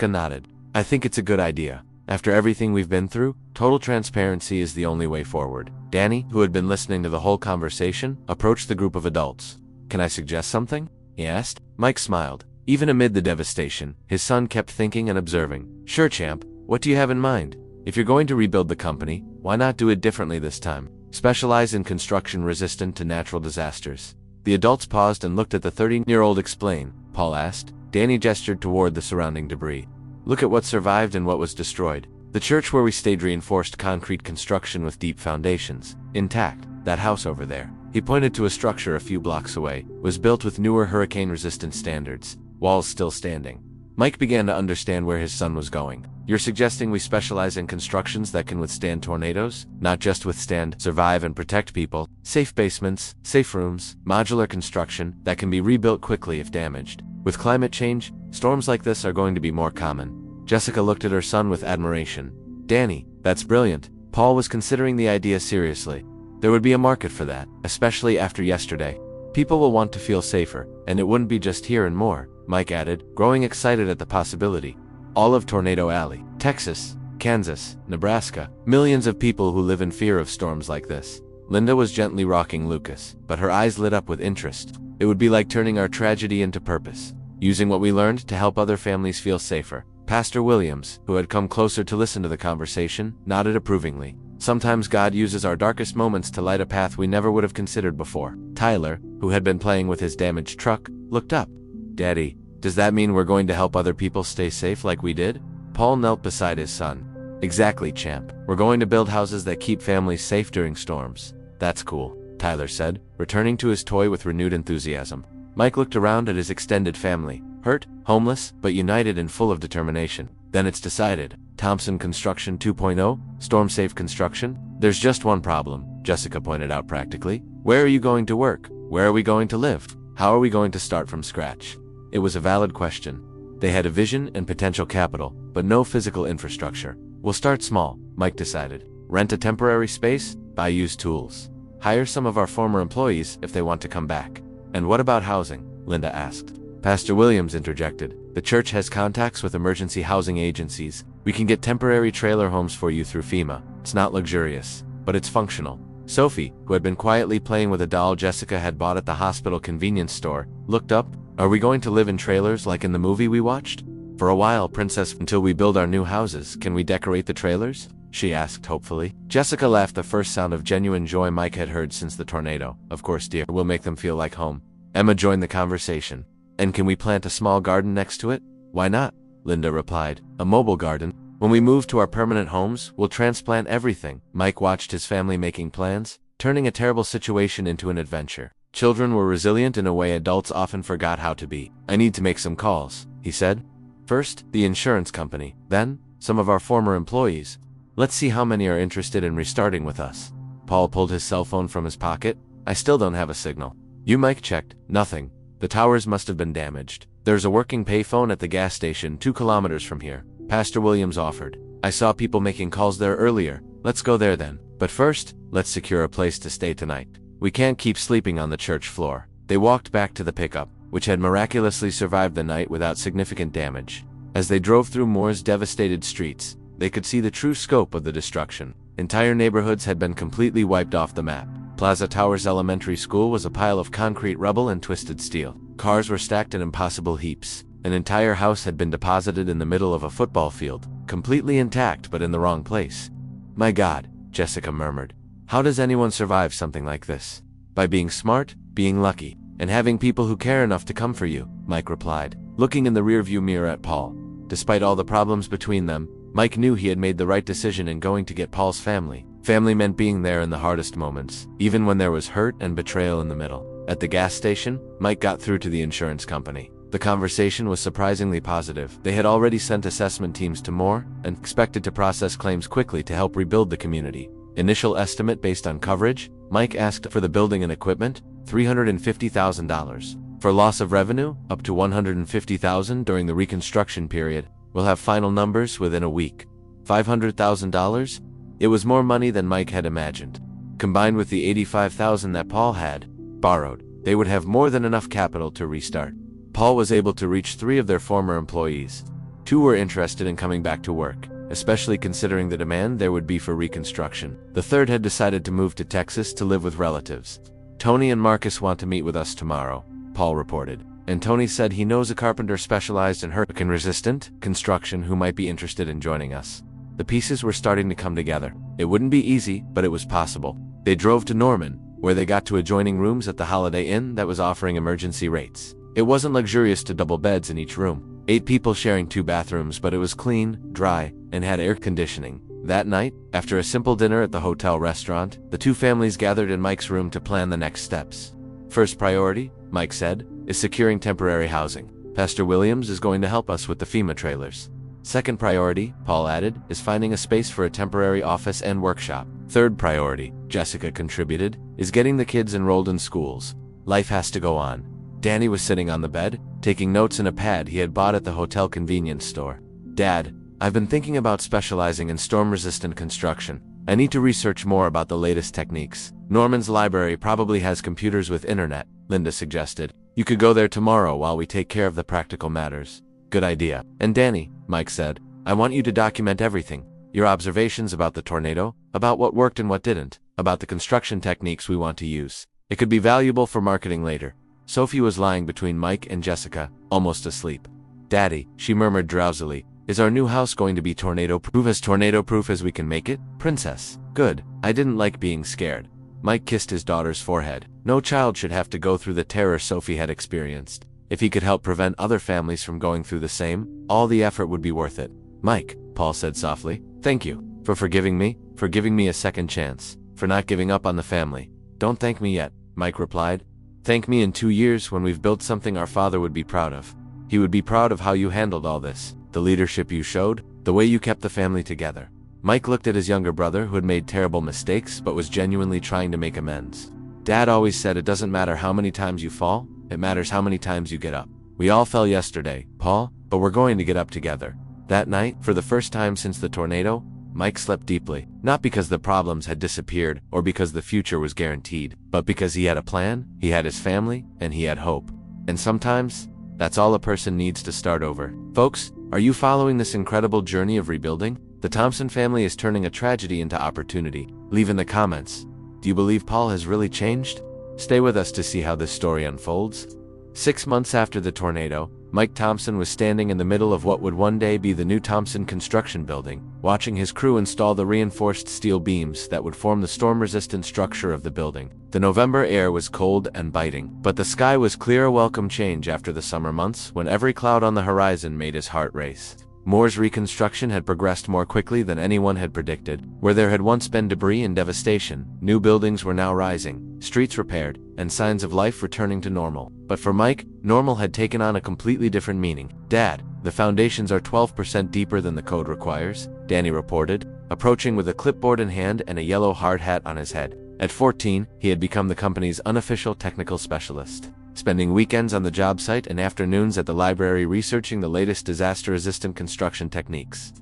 nodded. "I think it's a good idea. After everything we've been through, total transparency is the only way forward." Danny, who had been listening to the whole conversation, approached the group of adults. "Can I suggest something?" he asked. Mike smiled. Even amid the devastation, his son kept thinking and observing. "Sure, champ. What do you have in mind? If you're going to rebuild the company, why not do it differently this time? Specialize in construction resistant to natural disasters." The adults paused and looked at the 30-year-old. "Explain," Paul asked. Danny gestured toward the surrounding debris. "Look at what survived and what was destroyed. The church where we stayed reinforced concrete construction with deep foundations, intact. That house over there," he pointed to a structure a few blocks away, "was built with newer hurricane-resistant standards, walls still standing." Mike began to understand where his son was going. "You're suggesting we specialize in constructions that can withstand tornadoes? Not just withstand, survive and protect people. Safe basements, safe rooms, modular construction that can be rebuilt quickly if damaged. With climate change, storms like this are going to be more common." Jessica looked at her son with admiration. "Danny, that's brilliant." Paul was considering the idea seriously. There would be a market for that, especially after yesterday. People will want to feel safer, and it wouldn't be just here and more, Mike added, growing excited at the possibility. All of Tornado Alley, Texas, Kansas, Nebraska, millions of people who live in fear of storms like this. Linda was gently rocking Lucas, but her eyes lit up with interest. "It would be like turning our tragedy into purpose, using what we learned to help other families feel safer." Pastor Williams, who had come closer to listen to the conversation, nodded approvingly. "Sometimes God uses our darkest moments to light a path we never would have considered before." Tyler, who had been playing with his damaged truck, looked up. "Daddy, does that mean we're going to help other people stay safe like we did?" Paul knelt beside his son. "Exactly, champ. We're going to build houses that keep families safe during storms." "That's cool," Tyler said, returning to his toy with renewed enthusiasm. Mike looked around at his extended family. Hurt, homeless, but united and full of determination. "Then it's decided. Thompson Construction 2.0, storm-safe construction. There's just one problem," Jessica pointed out practically. "Where are you going to work? Where are we going to live? How are we going to start from scratch?" It was a valid question. They had a vision and potential capital, but no physical infrastructure. "We'll start small," Mike decided. "Rent a temporary space, buy used tools. Hire some of our former employees if they want to come back." "And what about housing?" Linda asked. Pastor Williams interjected. "The church has contacts with emergency housing agencies. We can get temporary trailer homes for you through FEMA. It's not luxurious, but it's functional." Sophie, who had been quietly playing with a doll Jessica had bought at the hospital convenience store, looked up. "Are we going to live in trailers like in the movie we watched?" "For a while, Princess, until we build our new houses. Can we decorate the trailers?" she asked hopefully. Jessica laughed, the first sound of genuine joy Mike had heard since the tornado. "Of course, dear. We'll make them feel like home." Emma joined the conversation. "And can we plant a small garden next to it?" "Why not?" Linda replied. "A mobile garden. When we move to our permanent homes, we'll transplant everything." Mike watched his family making plans, turning a terrible situation into an adventure. Children were resilient in a way adults often forgot how to be. "I need to make some calls," he said. First, the insurance company. Then, some of our former employees. Let's see how many are interested in restarting with us. Paul pulled his cell phone from his pocket. I still don't have a signal. You Mike checked. Nothing. The towers must have been damaged. There's a working payphone at the gas station 2 kilometers from here. Pastor Williams offered. I saw people making calls there earlier. Let's go there then. But first, let's secure a place to stay tonight. We can't keep sleeping on the church floor. They walked back to the pickup, which had miraculously survived the night without significant damage. As they drove through Moore's devastated streets, they could see the true scope of the destruction. Entire neighborhoods had been completely wiped off the map. Plaza Towers Elementary School was a pile of concrete rubble and twisted steel. Cars were stacked in impossible heaps. An entire house had been deposited in the middle of a football field, completely intact but in the wrong place. My God, Jessica murmured. How does anyone survive something like this? By being smart, being lucky, and having people who care enough to come for you, Mike replied, looking in the rearview mirror at Paul. Despite all the problems between them, Mike knew he had made the right decision in going to get Paul's family. Family meant being there in the hardest moments, even when there was hurt and betrayal in the middle. At the gas station, Mike got through to the insurance company. The conversation was surprisingly positive. They had already sent assessment teams to Moore and expected to process claims quickly to help rebuild the community. Initial estimate based on coverage, Mike asked for the building and equipment, $350,000. For loss of revenue, up to $150,000 during the reconstruction period. We'll have final numbers within a week. $500,000? It was more money than Mike had imagined. Combined with the $85,000 that Paul had borrowed, they would have more than enough capital to restart. Paul was able to reach 3 of their former employees. 2 were interested in coming back to work, especially considering the demand there would be for reconstruction. The 3rd had decided to move to Texas to live with relatives. Tony and Marcus want to meet with us tomorrow, Paul reported. And Tony said he knows a carpenter specialized in hurricane-resistant construction who might be interested in joining us. The pieces were starting to come together. It wouldn't be easy, but it was possible. They drove to Norman, where they got to adjoining rooms at the Holiday Inn that was offering emergency rates. It wasn't luxurious to double beds in each room. 8 people sharing 2 bathrooms, but it was clean, dry, and had air conditioning. That night, after a simple dinner at the hotel restaurant, the 2 families gathered in Mike's room to plan the next steps. First priority, Mike said, is securing temporary housing. Pastor Williams is going to help us with the FEMA trailers. Second priority, Paul added, is finding a space for a temporary office and workshop. Third priority, Jessica contributed, is getting the kids enrolled in schools. Life has to go on. Danny was sitting on the bed, taking notes in a pad he had bought at the hotel convenience store. Dad, I've been thinking about specializing in storm-resistant construction. I need to research more about the latest techniques. Norman's library probably has computers with internet, Linda suggested. You could go there tomorrow while we take care of the practical matters. Good idea. And Danny, Mike said, I want you to document everything. Your observations about the tornado, about what worked and what didn't, about the construction techniques we want to use. It could be valuable for marketing later. Sophie was lying between Mike and Jessica, almost asleep. Daddy, she murmured drowsily, is our new house going to be tornado-proof? As tornado-proof as we can make it? Princess. Good. I didn't like being scared. Mike kissed his daughter's forehead. No child should have to go through the terror Sophie had experienced. If he could help prevent other families from going through the same, all the effort would be worth it. Mike, Paul said softly, thank you for forgiving me a second chance, for not giving up on the family. Don't thank me yet, Mike replied. Thank me in 2 years when we've built something our father would be proud of. He would be proud of how you handled all this, the leadership you showed, the way you kept the family together. Mike looked at his younger brother who had made terrible mistakes but was genuinely trying to make amends. Dad always said it doesn't matter how many times you fall, it matters how many times you get up. We all fell yesterday, Paul, but we're going to get up together. That night, for the first time since the tornado, Mike slept deeply, not because the problems had disappeared or because the future was guaranteed, but because he had a plan, he had his family, and he had hope. And sometimes, that's all a person needs to start over. Folks, are you following this incredible journey of rebuilding? The Thompson family is turning a tragedy into opportunity. Leave in the comments. Do you believe Paul has really changed? Stay with us to see how this story unfolds. 6 months after the tornado, Mike Thompson was standing in the middle of what would one day be the new Thompson construction building, watching his crew install the reinforced steel beams that would form the storm-resistant structure of the building. The November air was cold and biting, but the sky was clear, a welcome change after the summer months when every cloud on the horizon made his heart race. Moore's reconstruction had progressed more quickly than anyone had predicted. Where there had once been debris and devastation, new buildings were now rising, streets repaired, and signs of life returning to normal. But for Mike, normal had taken on a completely different meaning. "Dad, the foundations are 12% deeper than the code requires," Danny reported, approaching with a clipboard in hand and a yellow hard hat on his head. At 14, he had become the company's unofficial technical specialist, spending weekends on the job site and afternoons at the library researching the latest disaster-resistant construction techniques.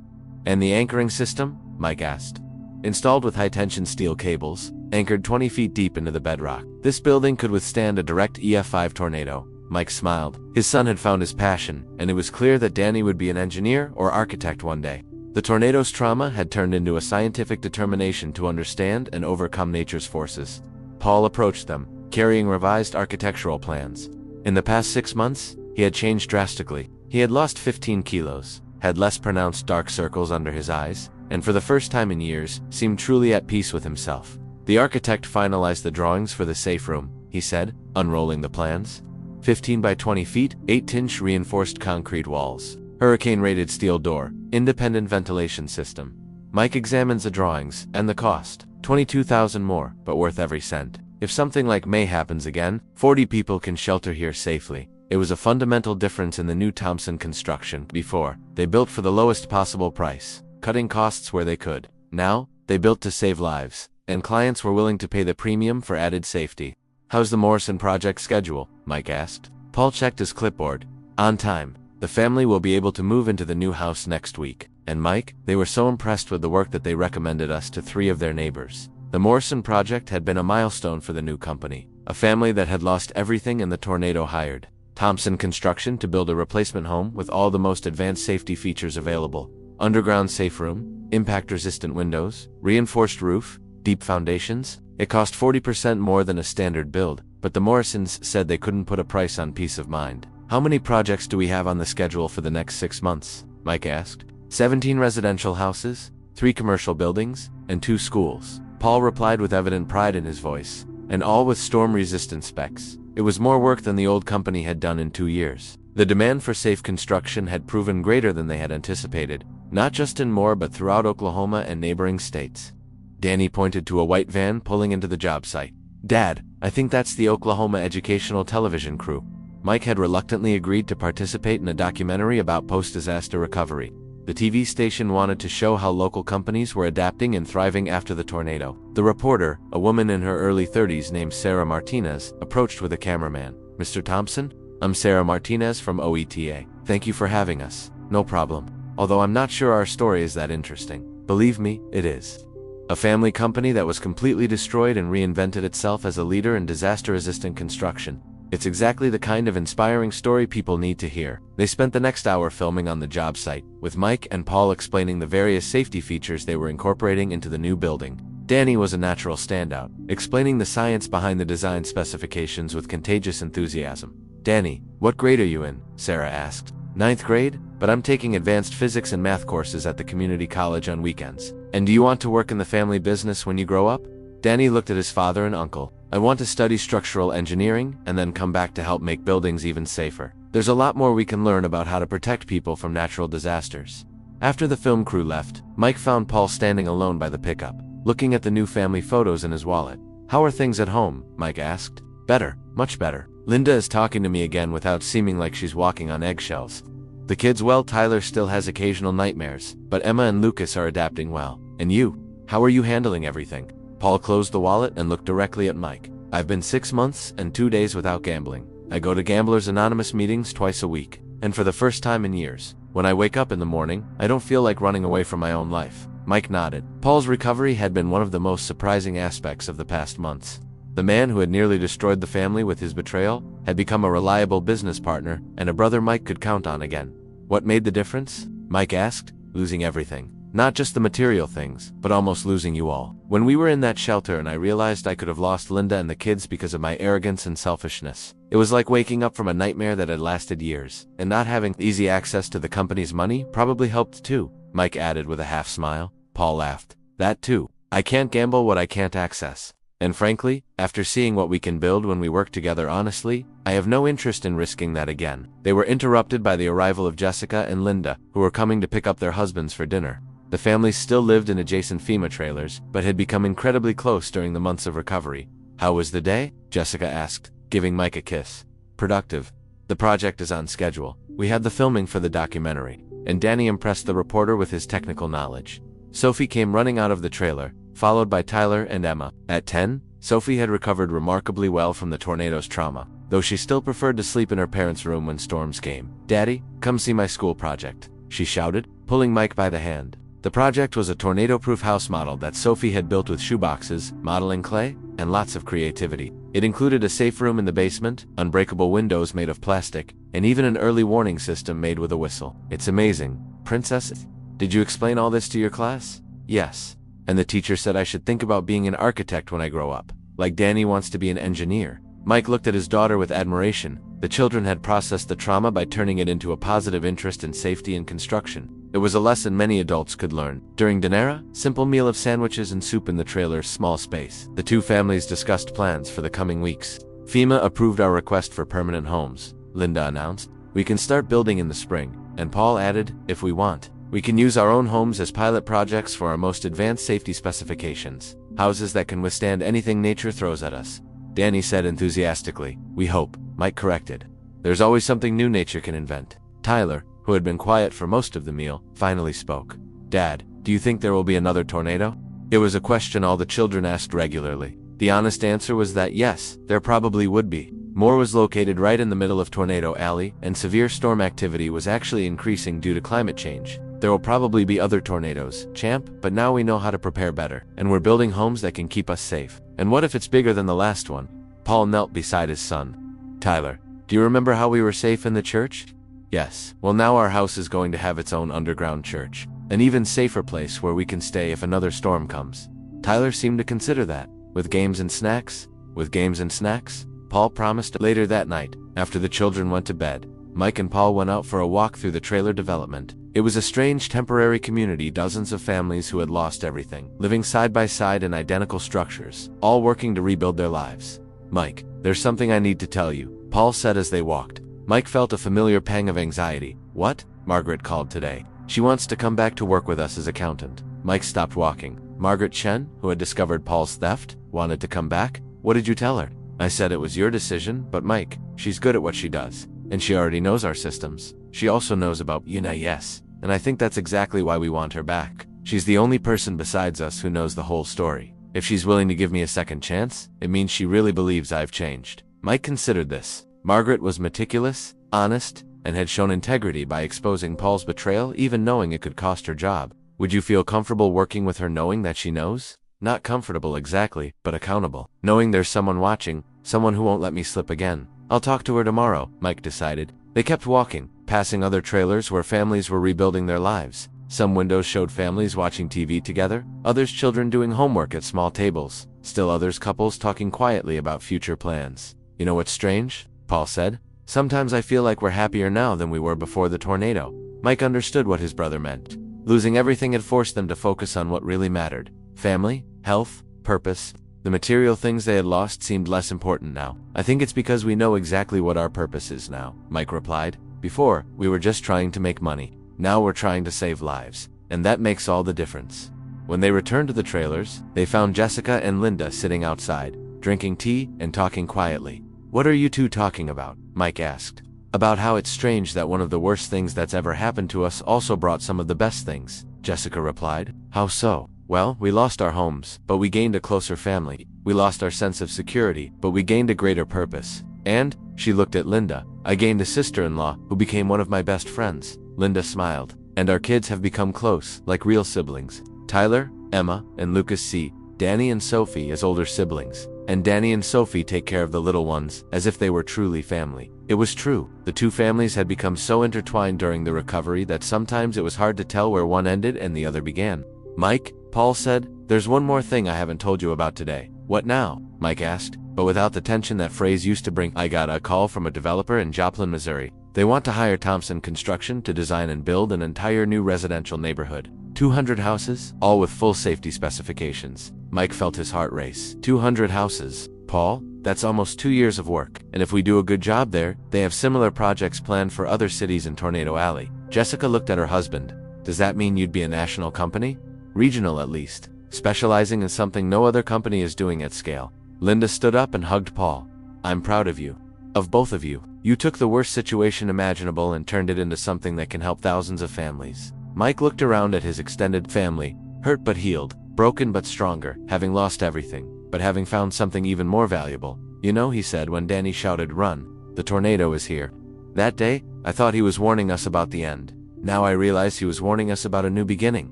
"And the anchoring system?" Mike asked. "Installed with high-tension steel cables, anchored 20 feet deep into the bedrock. This building could withstand a direct EF5 tornado." Mike smiled. His son had found his passion, and it was clear that Danny would be an engineer or architect one day. The tornado's trauma had turned into a scientific determination to understand and overcome nature's forces. Paul approached them, carrying revised architectural plans. In the past 6 months, he had changed drastically. He had lost 15 kilos, had less pronounced dark circles under his eyes, and for the first time in years, seemed truly at peace with himself. The architect finalized the drawings for the safe room, he said, unrolling the plans. 15 by 20 feet, 8-inch reinforced concrete walls. Hurricane-rated steel door, independent ventilation system. Mike examines the drawings, and the cost. $22,000 more, but worth every cent. If something like May happens again, 40 people can shelter here safely. It was a fundamental difference in the new Thompson construction. Before, they built for the lowest possible price, cutting costs where they could. Now, they built to save lives, and clients were willing to pay the premium for added safety. "How's the Morrison project schedule?" Mike asked. Paul checked his clipboard. "On time. The family will be able to move into the new house next week." And Mike, they were so impressed with the work that they recommended us to 3 of their neighbors. The Morrison project had been a milestone for the new company, a family that had lost everything in the tornado hired Thompson Construction to build a replacement home with all the most advanced safety features available. Underground safe room, impact-resistant windows, reinforced roof, deep foundations. It cost 40% more than a standard build, but the Morrisons said they couldn't put a price on peace of mind. "How many projects do we have on the schedule for the next 6 months?" Mike asked. 17 residential houses, 3 commercial buildings, and 2 schools. Paul replied with evident pride in his voice, and all with storm-resistant specs. It was more work than the old company had done in 2 years. The demand for safe construction had proven greater than they had anticipated, not just in Moore but throughout Oklahoma and neighboring states. Danny pointed to a white van pulling into the job site. "Dad, I think that's the Oklahoma Educational Television crew." Mike had reluctantly agreed to participate in a documentary about post-disaster recovery. The TV station wanted to show how local companies were adapting and thriving after the tornado. The reporter, a woman in her early 30s named Sarah Martinez, approached with a cameraman. "Mr. Thompson? I'm Sarah Martinez from OETA. Thank you for having us." "No problem. Although I'm not sure our story is that interesting." "Believe me, it is. A family company that was completely destroyed and reinvented itself as a leader in disaster-resistant construction. It's exactly the kind of inspiring story people need to hear." They spent the next hour filming on the job site, with Mike and Paul explaining the various safety features they were incorporating into the new building. Danny was a natural standout, explaining the science behind the design specifications with contagious enthusiasm. "Danny, what grade are you in?" Sarah asked. "Ninth grade, but I'm taking advanced physics and math courses at the community college on weekends." "And do you want to work in the family business when you grow up?" Danny looked at his father and uncle. "I want to study structural engineering and then come back to help make buildings even safer. There's a lot more we can learn about how to protect people from natural disasters." After the film crew left, Mike found Paul standing alone by the pickup, looking at the new family photos in his wallet. "How are things at home?" Mike asked. "Better, much better. Linda is talking to me again without seeming like she's walking on eggshells. The kids, well, Tyler still has occasional nightmares, but Emma and Lucas are adapting well. And you? How are you handling everything?" Paul closed the wallet and looked directly at Mike. "I've been 6 months and 2 days without gambling. I go to Gamblers Anonymous meetings twice a week, and for the first time in years, when I wake up in the morning, I don't feel like running away from my own life." Mike nodded. Paul's recovery had been one of the most surprising aspects of the past months. The man who had nearly destroyed the family with his betrayal had become a reliable business partner and a brother Mike could count on again. "What made the difference?" Mike asked. "Losing everything. Not just the material things, but almost losing you all. When we were in that shelter and I realized I could have lost Linda and the kids because of my arrogance and selfishness. It was like waking up from a nightmare that had lasted years, and not having easy access to the company's money probably helped too," Mike added with a half smile. Paul laughed. "That too. I can't gamble what I can't access." And frankly, after seeing what we can build when we work together honestly, I have no interest in risking that again." They were interrupted by the arrival of Jessica and Linda, who were coming to pick up their husbands for dinner. The families still lived in adjacent FEMA trailers, but had become incredibly close during the months of recovery. "How was the day?" Jessica asked, giving Mike a kiss. "Productive. The project is on schedule. We had the filming for the documentary." And Danny impressed the reporter with his technical knowledge. Sophie came running out of the trailer, followed by Tyler and Emma. At 10, Sophie had recovered remarkably well from the tornado's trauma, though she still preferred to sleep in her parents' room when storms came. "Daddy, come see my school project," she shouted, pulling Mike by the hand. The project was a tornado-proof house model that Sophie had built with shoeboxes, modeling clay, and lots of creativity. It included a safe room in the basement, unbreakable windows made of plastic, and even an early warning system made with a whistle. "It's amazing, Princess. Did you explain all this to your class?" "Yes. And the teacher said I should think about being an architect when I grow up, like Danny wants to be an engineer." Mike looked at his daughter with admiration. The children had processed the trauma by turning it into a positive interest in safety and construction. It was a lesson many adults could learn. During dinner, simple meal of sandwiches and soup in the trailer's small space, the two families discussed plans for the coming weeks. "FEMA approved our request for permanent homes," Linda announced. "We can start building in the spring." And Paul added, "If we want, we can use our own homes as pilot projects for our most advanced safety specifications. Houses that can withstand anything nature throws at us." Danny said enthusiastically. "We hope," Mike corrected. "There's always something new nature can invent." Tyler, who had been quiet for most of the meal, finally spoke. "Dad, do you think there will be another tornado?" It was a question all the children asked regularly. The honest answer was that yes, there probably would be. Moore was located right in the middle of Tornado Alley, and severe storm activity was actually increasing due to climate change. "There will probably be other tornadoes, champ, but now we know how to prepare better, and we're building homes that can keep us safe." "And what if it's bigger than the last one?" Paul knelt beside his son. "Tyler, do you remember how we were safe in the church?" "Yes. Well, now our house is going to have its own underground church. An even safer place where we can stay if another storm comes." Tyler seemed to consider that. "With games and snacks?" "With games and snacks," Paul promised. Later that night, after the children went to bed, Mike and Paul went out for a walk through the trailer development. It was a strange temporary community, dozens of families who had lost everything, living side by side in identical structures, all working to rebuild their lives. "Mike, there's something I need to tell you," Paul said as they walked. Mike felt a familiar pang of anxiety. "What?" Margaret called today. "She wants to come back to work with us as accountant." Mike stopped walking. "Margaret Chen, who had discovered Paul's theft, wanted to come back? What did you tell her?" "I said it was your decision, but Mike, she's good at what she does. And she already knows our systems. She also knows about yes. And I think that's exactly why we want her back. She's the only person besides us who knows the whole story. If she's willing to give me a second chance, it means she really believes I've changed." Mike considered this. Margaret was meticulous, honest, and had shown integrity by exposing Paul's betrayal even knowing it could cost her job. "Would you feel comfortable working with her knowing that she knows?" "Not comfortable exactly, but accountable. Knowing there's someone watching, someone who won't let me slip again." "I'll talk to her tomorrow," Mike decided. They kept walking, passing other trailers where families were rebuilding their lives. Some windows showed families watching TV together, others children doing homework at small tables, still others couples talking quietly about future plans. "You know what's strange?" Paul said. "Sometimes I feel like we're happier now than we were before the tornado." Mike understood what his brother meant. Losing everything had forced them to focus on what really mattered. Family, health, purpose. The material things they had lost seemed less important now. "I think it's because we know exactly what our purpose is now," Mike replied. "Before, we were just trying to make money. Now we're trying to save lives. And that makes all the difference." When they returned to the trailers, they found Jessica and Linda sitting outside, drinking tea and talking quietly. "What are you two talking about?" Mike asked. "About how it's strange that one of the worst things that's ever happened to us also brought some of the best things," Jessica replied. "How so?" "Well, we lost our homes, but we gained a closer family. We lost our sense of security, but we gained a greater purpose. And," she looked at Linda, "I gained a sister-in-law who became one of my best friends." Linda smiled. "And our kids have become close, like real siblings. Tyler, Emma, and Lucas see Danny and Sophie as older siblings. And Danny and Sophie take care of the little ones, as if they were truly family." It was true. The two families had become so intertwined during the recovery that sometimes it was hard to tell where one ended and the other began. "Mike," Paul said, "there's one more thing I haven't told you about today." "What now?" Mike asked, but without the tension that phrase used to bring. "I got a call from a developer in Joplin, Missouri. They want to hire Thompson Construction to design and build an entire new residential neighborhood. 200 houses, all with full safety specifications. Mike felt his heart race. 200 houses. Paul, that's almost 2 years of work. And if we do a good job there, they have similar projects planned for other cities in Tornado Alley. Jessica looked at her husband. Does that mean you'd be a national company? Regional at least. Specializing in something no other company is doing at scale. Linda stood up and hugged Paul. I'm proud of you. Of both of you. You took the worst situation imaginable and turned it into something that can help thousands of families. Mike looked around at his extended family, hurt but healed, broken but stronger, having lost everything, but having found something even more valuable. You know, he said when Danny shouted, "Run! The tornado is here." That day, I thought he was warning us about the end. Now I realize he was warning us about a new beginning.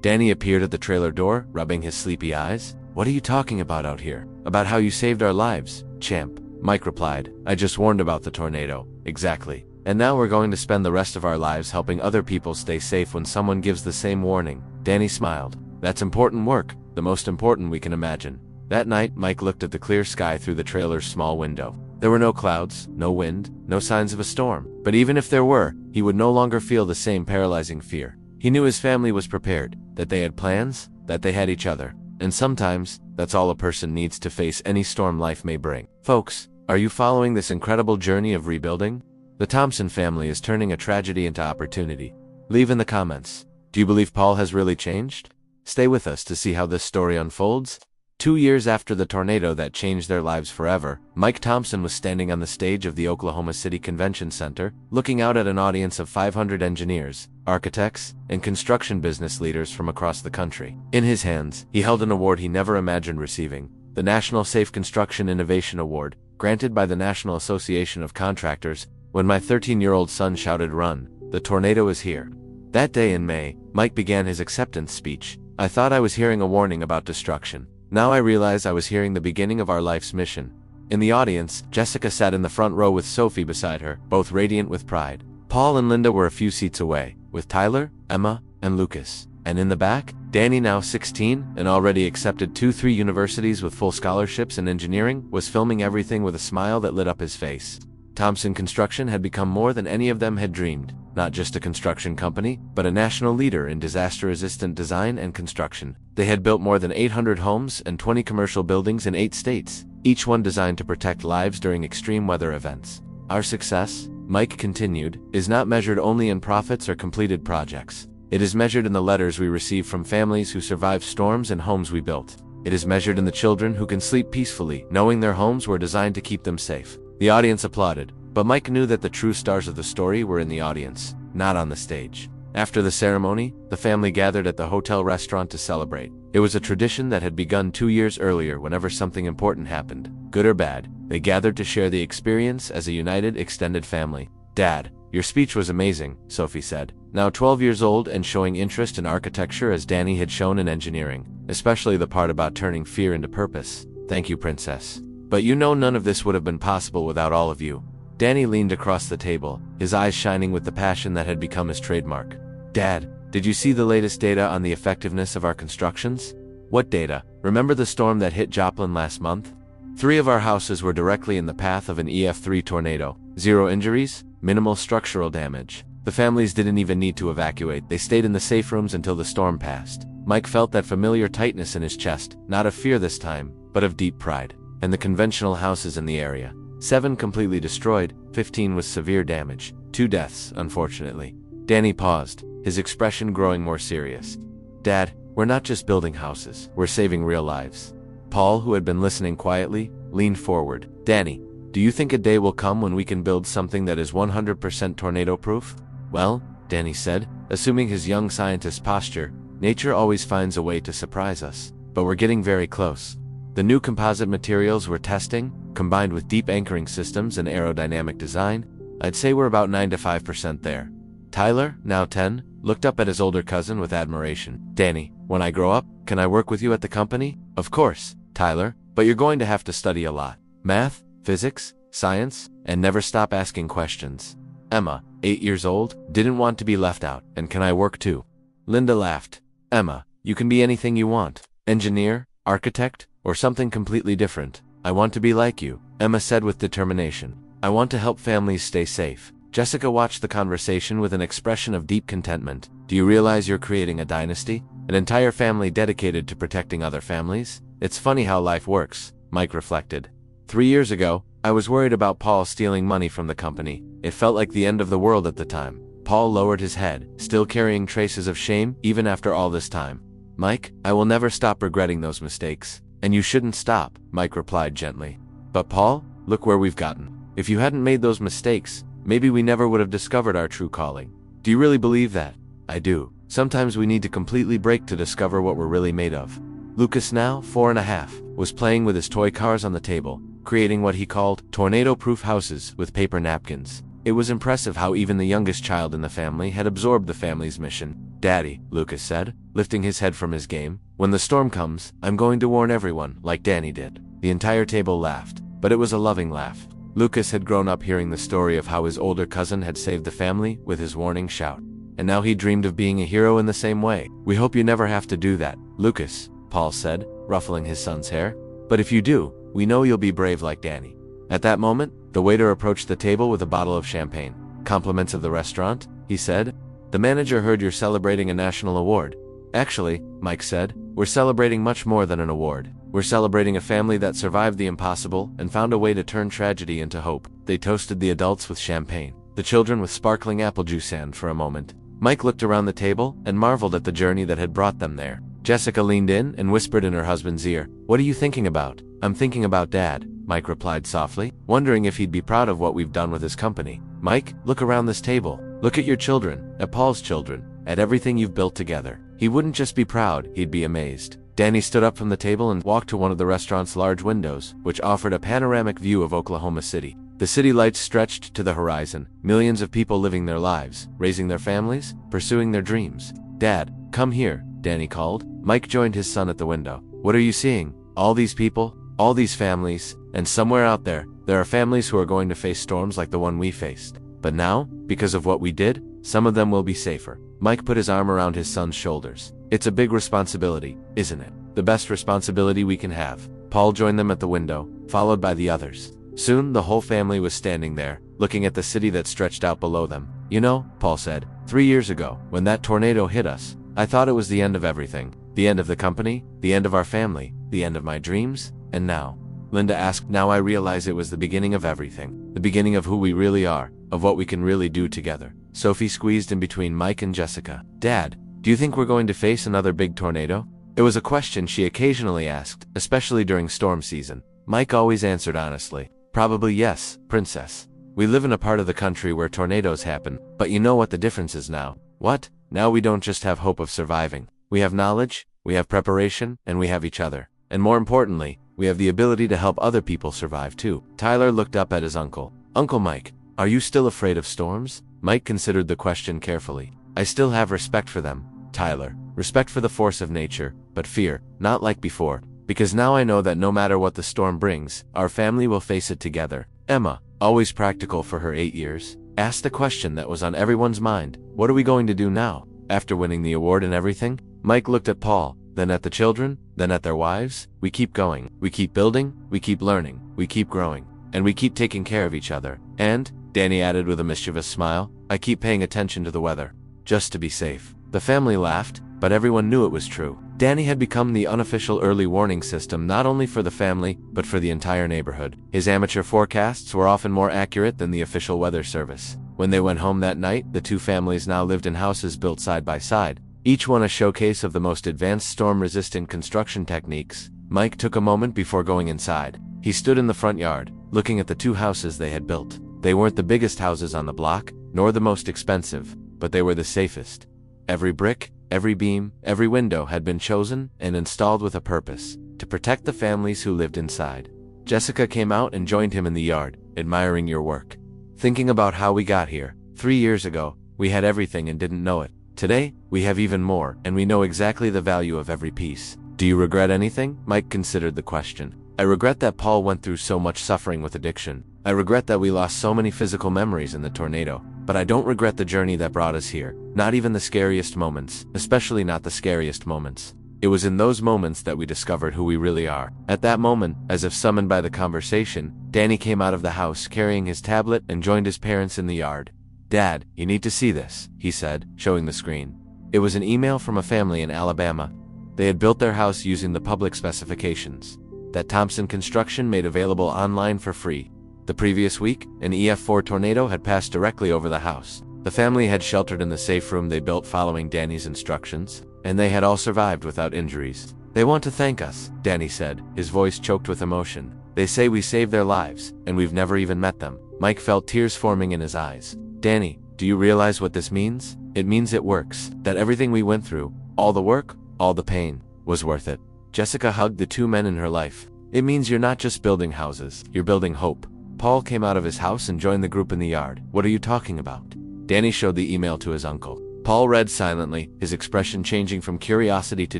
Danny appeared at the trailer door, rubbing his sleepy eyes. What are you talking about out here? About how you saved our lives, champ. Mike replied, I just warned about the tornado. Exactly. And now we're going to spend the rest of our lives helping other people stay safe when someone gives the same warning. Danny smiled. That's important work, the most important we can imagine. That night, Mike looked at the clear sky through the trailer's small window. There were no clouds, no wind, no signs of a storm. But even if there were, he would no longer feel the same paralyzing fear. He knew his family was prepared, that they had plans, that they had each other. And sometimes, that's all a person needs to face any storm life may bring. Folks, are you following this incredible journey of rebuilding? The Thompson family is turning a tragedy into opportunity. Leave in the comments. Do you believe Paul has really changed? Stay with us to see how this story unfolds. 2 years after the tornado that changed their lives forever, Mike Thompson was standing on the stage of the Oklahoma City Convention Center, looking out at an audience of 500 engineers, architects, and construction business leaders from across the country. In his hands, he held an award he never imagined receiving, the National Safe Construction Innovation Award, granted by the National Association of Contractors. When my 13-year-old son shouted, "Run, the tornado is here." That day in May, Mike began his acceptance speech. I thought I was hearing a warning about destruction. Now I realize I was hearing the beginning of our life's mission. In the audience, Jessica sat in the front row with Sophie beside her, both radiant with pride. Paul and Linda were a few seats away, with Tyler, Emma, and Lucas. And in the back, Danny, now 16, and already accepted 2-3 universities with full scholarships in engineering, was filming everything with a smile that lit up his face. Thompson Construction had become more than any of them had dreamed. Not just a construction company, but a national leader in disaster-resistant design and construction. They had built more than 800 homes and 20 commercial buildings in 8 states, each one designed to protect lives during extreme weather events. Our success, Mike continued, is not measured only in profits or completed projects. It is measured in the letters we receive from families who survived storms and homes we built. It is measured in the children who can sleep peacefully, knowing their homes were designed to keep them safe. The audience applauded, but Mike knew that the true stars of the story were in the audience, not on the stage. After the ceremony, the family gathered at the hotel restaurant to celebrate. It was a tradition that had begun 2 years earlier. Whenever something important happened, good or bad, they gathered to share the experience as a united, extended family. Dad, your speech was amazing, Sophie said, now 12 years old and showing interest in architecture as Danny had shown in engineering, especially the part about turning fear into purpose. Thank you, Princess. But you know none of this would have been possible without all of you. Danny leaned across the table, his eyes shining with the passion that had become his trademark. Dad, did you see the latest data on the effectiveness of our constructions? What data? Remember the storm that hit Joplin last month? 3 of our houses were directly in the path of an EF3 tornado. 0 injuries, minimal structural damage. The families didn't even need to evacuate. They stayed in the safe rooms until the storm passed. Mike felt that familiar tightness in his chest, not of fear this time, but of deep pride. And the conventional houses in the area. 7 completely destroyed, 15 with severe damage. 2 deaths, unfortunately. Danny paused, his expression growing more serious. Dad, we're not just building houses, we're saving real lives. Paul, who had been listening quietly, leaned forward. Danny, do you think a day will come when we can build something that is 100% tornado-proof? Well, Danny said, assuming his young scientist posture, nature always finds a way to surprise us. But we're getting very close. The new composite materials we're testing, combined with deep anchoring systems and aerodynamic design, I'd say we're about 95% there. Tyler, now 10, looked up at his older cousin with admiration. Danny, when I grow up, can I work with you at the company? Of course, Tyler, but you're going to have to study a lot. Math, physics, science, and never stop asking questions. Emma, 8 years old, didn't want to be left out. And can I work too? Linda laughed. Emma, you can be anything you want. Engineer, architect, or something completely different. I want to be like you, Emma said with determination. I want to help families stay safe. Jessica watched the conversation with an expression of deep contentment. Do you realize you're creating a dynasty? An entire family dedicated to protecting other families? It's funny how life works, Mike reflected. 3 years ago, I was worried about Paul stealing money from the company. It felt like the end of the world at the time. Paul lowered his head, still carrying traces of shame even after all this time. Mike, I will never stop regretting those mistakes. And you shouldn't stop, Mike replied gently. But Paul, look where we've gotten. If you hadn't made those mistakes, maybe we never would have discovered our true calling. Do you really believe that? I do. Sometimes we need to completely break to discover what we're really made of. Lucas, now 4.5, was playing with his toy cars on the table, creating what he called tornado-proof houses with paper napkins. It was impressive how even the youngest child in the family had absorbed the family's mission. Daddy, Lucas said, lifting his head from his game, when the storm comes, I'm going to warn everyone, like Danny did. The entire table laughed, but it was a loving laugh. Lucas had grown up hearing the story of how his older cousin had saved the family with his warning shout. And now he dreamed of being a hero in the same way. We hope you never have to do that, Lucas, Paul said, ruffling his son's hair. But if you do, we know you'll be brave like Danny. At that moment, the waiter approached the table with a bottle of champagne. Compliments of the restaurant, he said. The manager heard you're celebrating a national award. Actually, Mike said, we're celebrating much more than an award. We're celebrating a family that survived the impossible and found a way to turn tragedy into hope. They toasted the adults with champagne, the children with sparkling apple juice, and for a moment, Mike looked around the table and marveled at the journey that had brought them there. Jessica leaned in and whispered in her husband's ear, "What are you thinking about?" "I'm thinking about Dad," Mike replied softly, wondering if he'd be proud of what we've done with his company. "Mike, look around this table. Look at your children, at Paul's children, at everything you've built together." He wouldn't just be proud, he'd be amazed. Danny stood up from the table and walked to one of the restaurant's large windows, which offered a panoramic view of Oklahoma City. The city lights stretched to the horizon, millions of people living their lives, raising their families, pursuing their dreams. "Dad, come here," Danny called. Mike joined his son at the window. "What are you seeing? All these people, all these families, and somewhere out there, there are families who are going to face storms like the one we faced. But now, because of what we did, some of them will be safer." Mike put his arm around his son's shoulders. "It's a big responsibility, isn't it? The best responsibility we can have." Paul joined them at the window, followed by the others. Soon, the whole family was standing there, looking at the city that stretched out below them. "You know," Paul said, 3 years ago, when that tornado hit us, I thought it was the end of everything. The end of the company, the end of our family, the end of my dreams, and now," Linda asked, "now I realize it was the beginning of everything. The beginning of who we really are, of what we can really do together." Sophie squeezed in between Mike and Jessica. "Dad, do you think we're going to face another big tornado?" It was a question she occasionally asked, especially during storm season. Mike always answered honestly, "Probably yes, Princess. We live in a part of the country where tornadoes happen, but you know what the difference is now." "What?" "Now we don't just have hope of surviving. We have knowledge, we have preparation, and we have each other. And more importantly, we have the ability to help other people survive too." Tyler looked up at his uncle. "Uncle Mike, are you still afraid of storms?" Mike considered the question carefully. "I still have respect for them, Tyler. Respect for the force of nature, but fear, not like before. Because now I know that no matter what the storm brings, our family will face it together." Emma, always practical for her 8 years, asked the question that was on everyone's mind. "What are we going to do now, after winning the award and everything?" Mike looked at Paul, then at the children, then at their wives. "We keep going. We keep building. We keep learning. We keep growing. And we keep taking care of each other. And," Danny added with a mischievous smile, "I keep paying attention to the weather. Just to be safe." The family laughed, but everyone knew it was true. Danny had become the unofficial early warning system not only for the family, but for the entire neighborhood. His amateur forecasts were often more accurate than the official weather service. When they went home that night, the two families now lived in houses built side by side, each one a showcase of the most advanced storm-resistant construction techniques. Mike took a moment before going inside. He stood in the front yard, looking at the two houses they had built. They weren't the biggest houses on the block, nor the most expensive, but they were the safest. Every brick, every beam, every window had been chosen and installed with a purpose, to protect the families who lived inside. Jessica came out and joined him in the yard, admiring your work. "Thinking about how we got here. 3 years ago, we had everything and didn't know it. Today, we have even more, and we know exactly the value of every piece." "Do you regret anything?" Mike considered the question. "I regret that Paul went through so much suffering with addiction. I regret that we lost so many physical memories in the tornado. But I don't regret the journey that brought us here. Not even the scariest moments, especially not the scariest moments. It was in those moments that we discovered who we really are." At that moment, as if summoned by the conversation, Danny came out of the house carrying his tablet and joined his parents in the yard. "Dad, you need to see this," he said, showing the screen. It was an email from a family in Alabama. They had built their house using the public specifications that Thompson Construction made available online for free. The previous week, an EF4 tornado had passed directly over the house. The family had sheltered in the safe room they built following Danny's instructions, and they had all survived without injuries. "They want to thank us," Danny said, his voice choked with emotion. "They say we saved their lives, and we've never even met them." Mike felt tears forming in his eyes. "Danny, do you realize what this means? It means it works, that everything we went through, all the work, all the pain, was worth it." Jessica hugged the two men in her life. "It means you're not just building houses, you're building hope." Paul came out of his house and joined the group in the yard. "What are you talking about?" Danny showed the email to his uncle. Paul read silently, his expression changing from curiosity to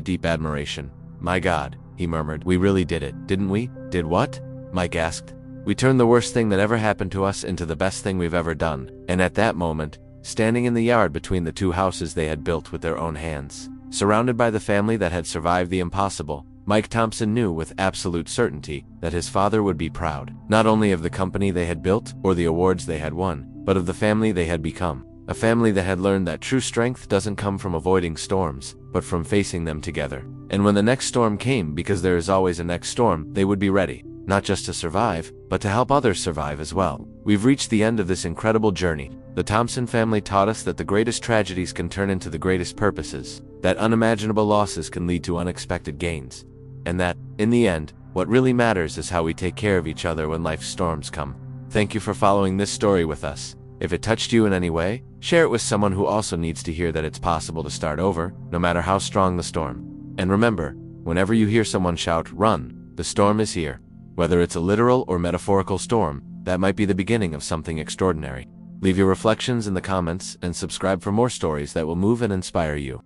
deep admiration. "My God," he murmured, "we really did it, didn't we?" "Did what?" Mike asked. "We turned the worst thing that ever happened to us into the best thing we've ever done." And at that moment, standing in the yard between the two houses they had built with their own hands, surrounded by the family that had survived the impossible, Mike Thompson knew with absolute certainty that his father would be proud, not only of the company they had built or the awards they had won, but of the family they had become. A family that had learned that true strength doesn't come from avoiding storms, but from facing them together. And when the next storm came, because there is always a next storm, they would be ready, not just to survive, but to help others survive as well. We've reached the end of this incredible journey. The Thompson family taught us that the greatest tragedies can turn into the greatest purposes, that unimaginable losses can lead to unexpected gains, and that, in the end, what really matters is how we take care of each other when life's storms come. Thank you for following this story with us. If it touched you in any way, share it with someone who also needs to hear that it's possible to start over, no matter how strong the storm. And remember, whenever you hear someone shout, "Run," the storm is here. Whether it's a literal or metaphorical storm, that might be the beginning of something extraordinary. Leave your reflections in the comments and subscribe for more stories that will move and inspire you.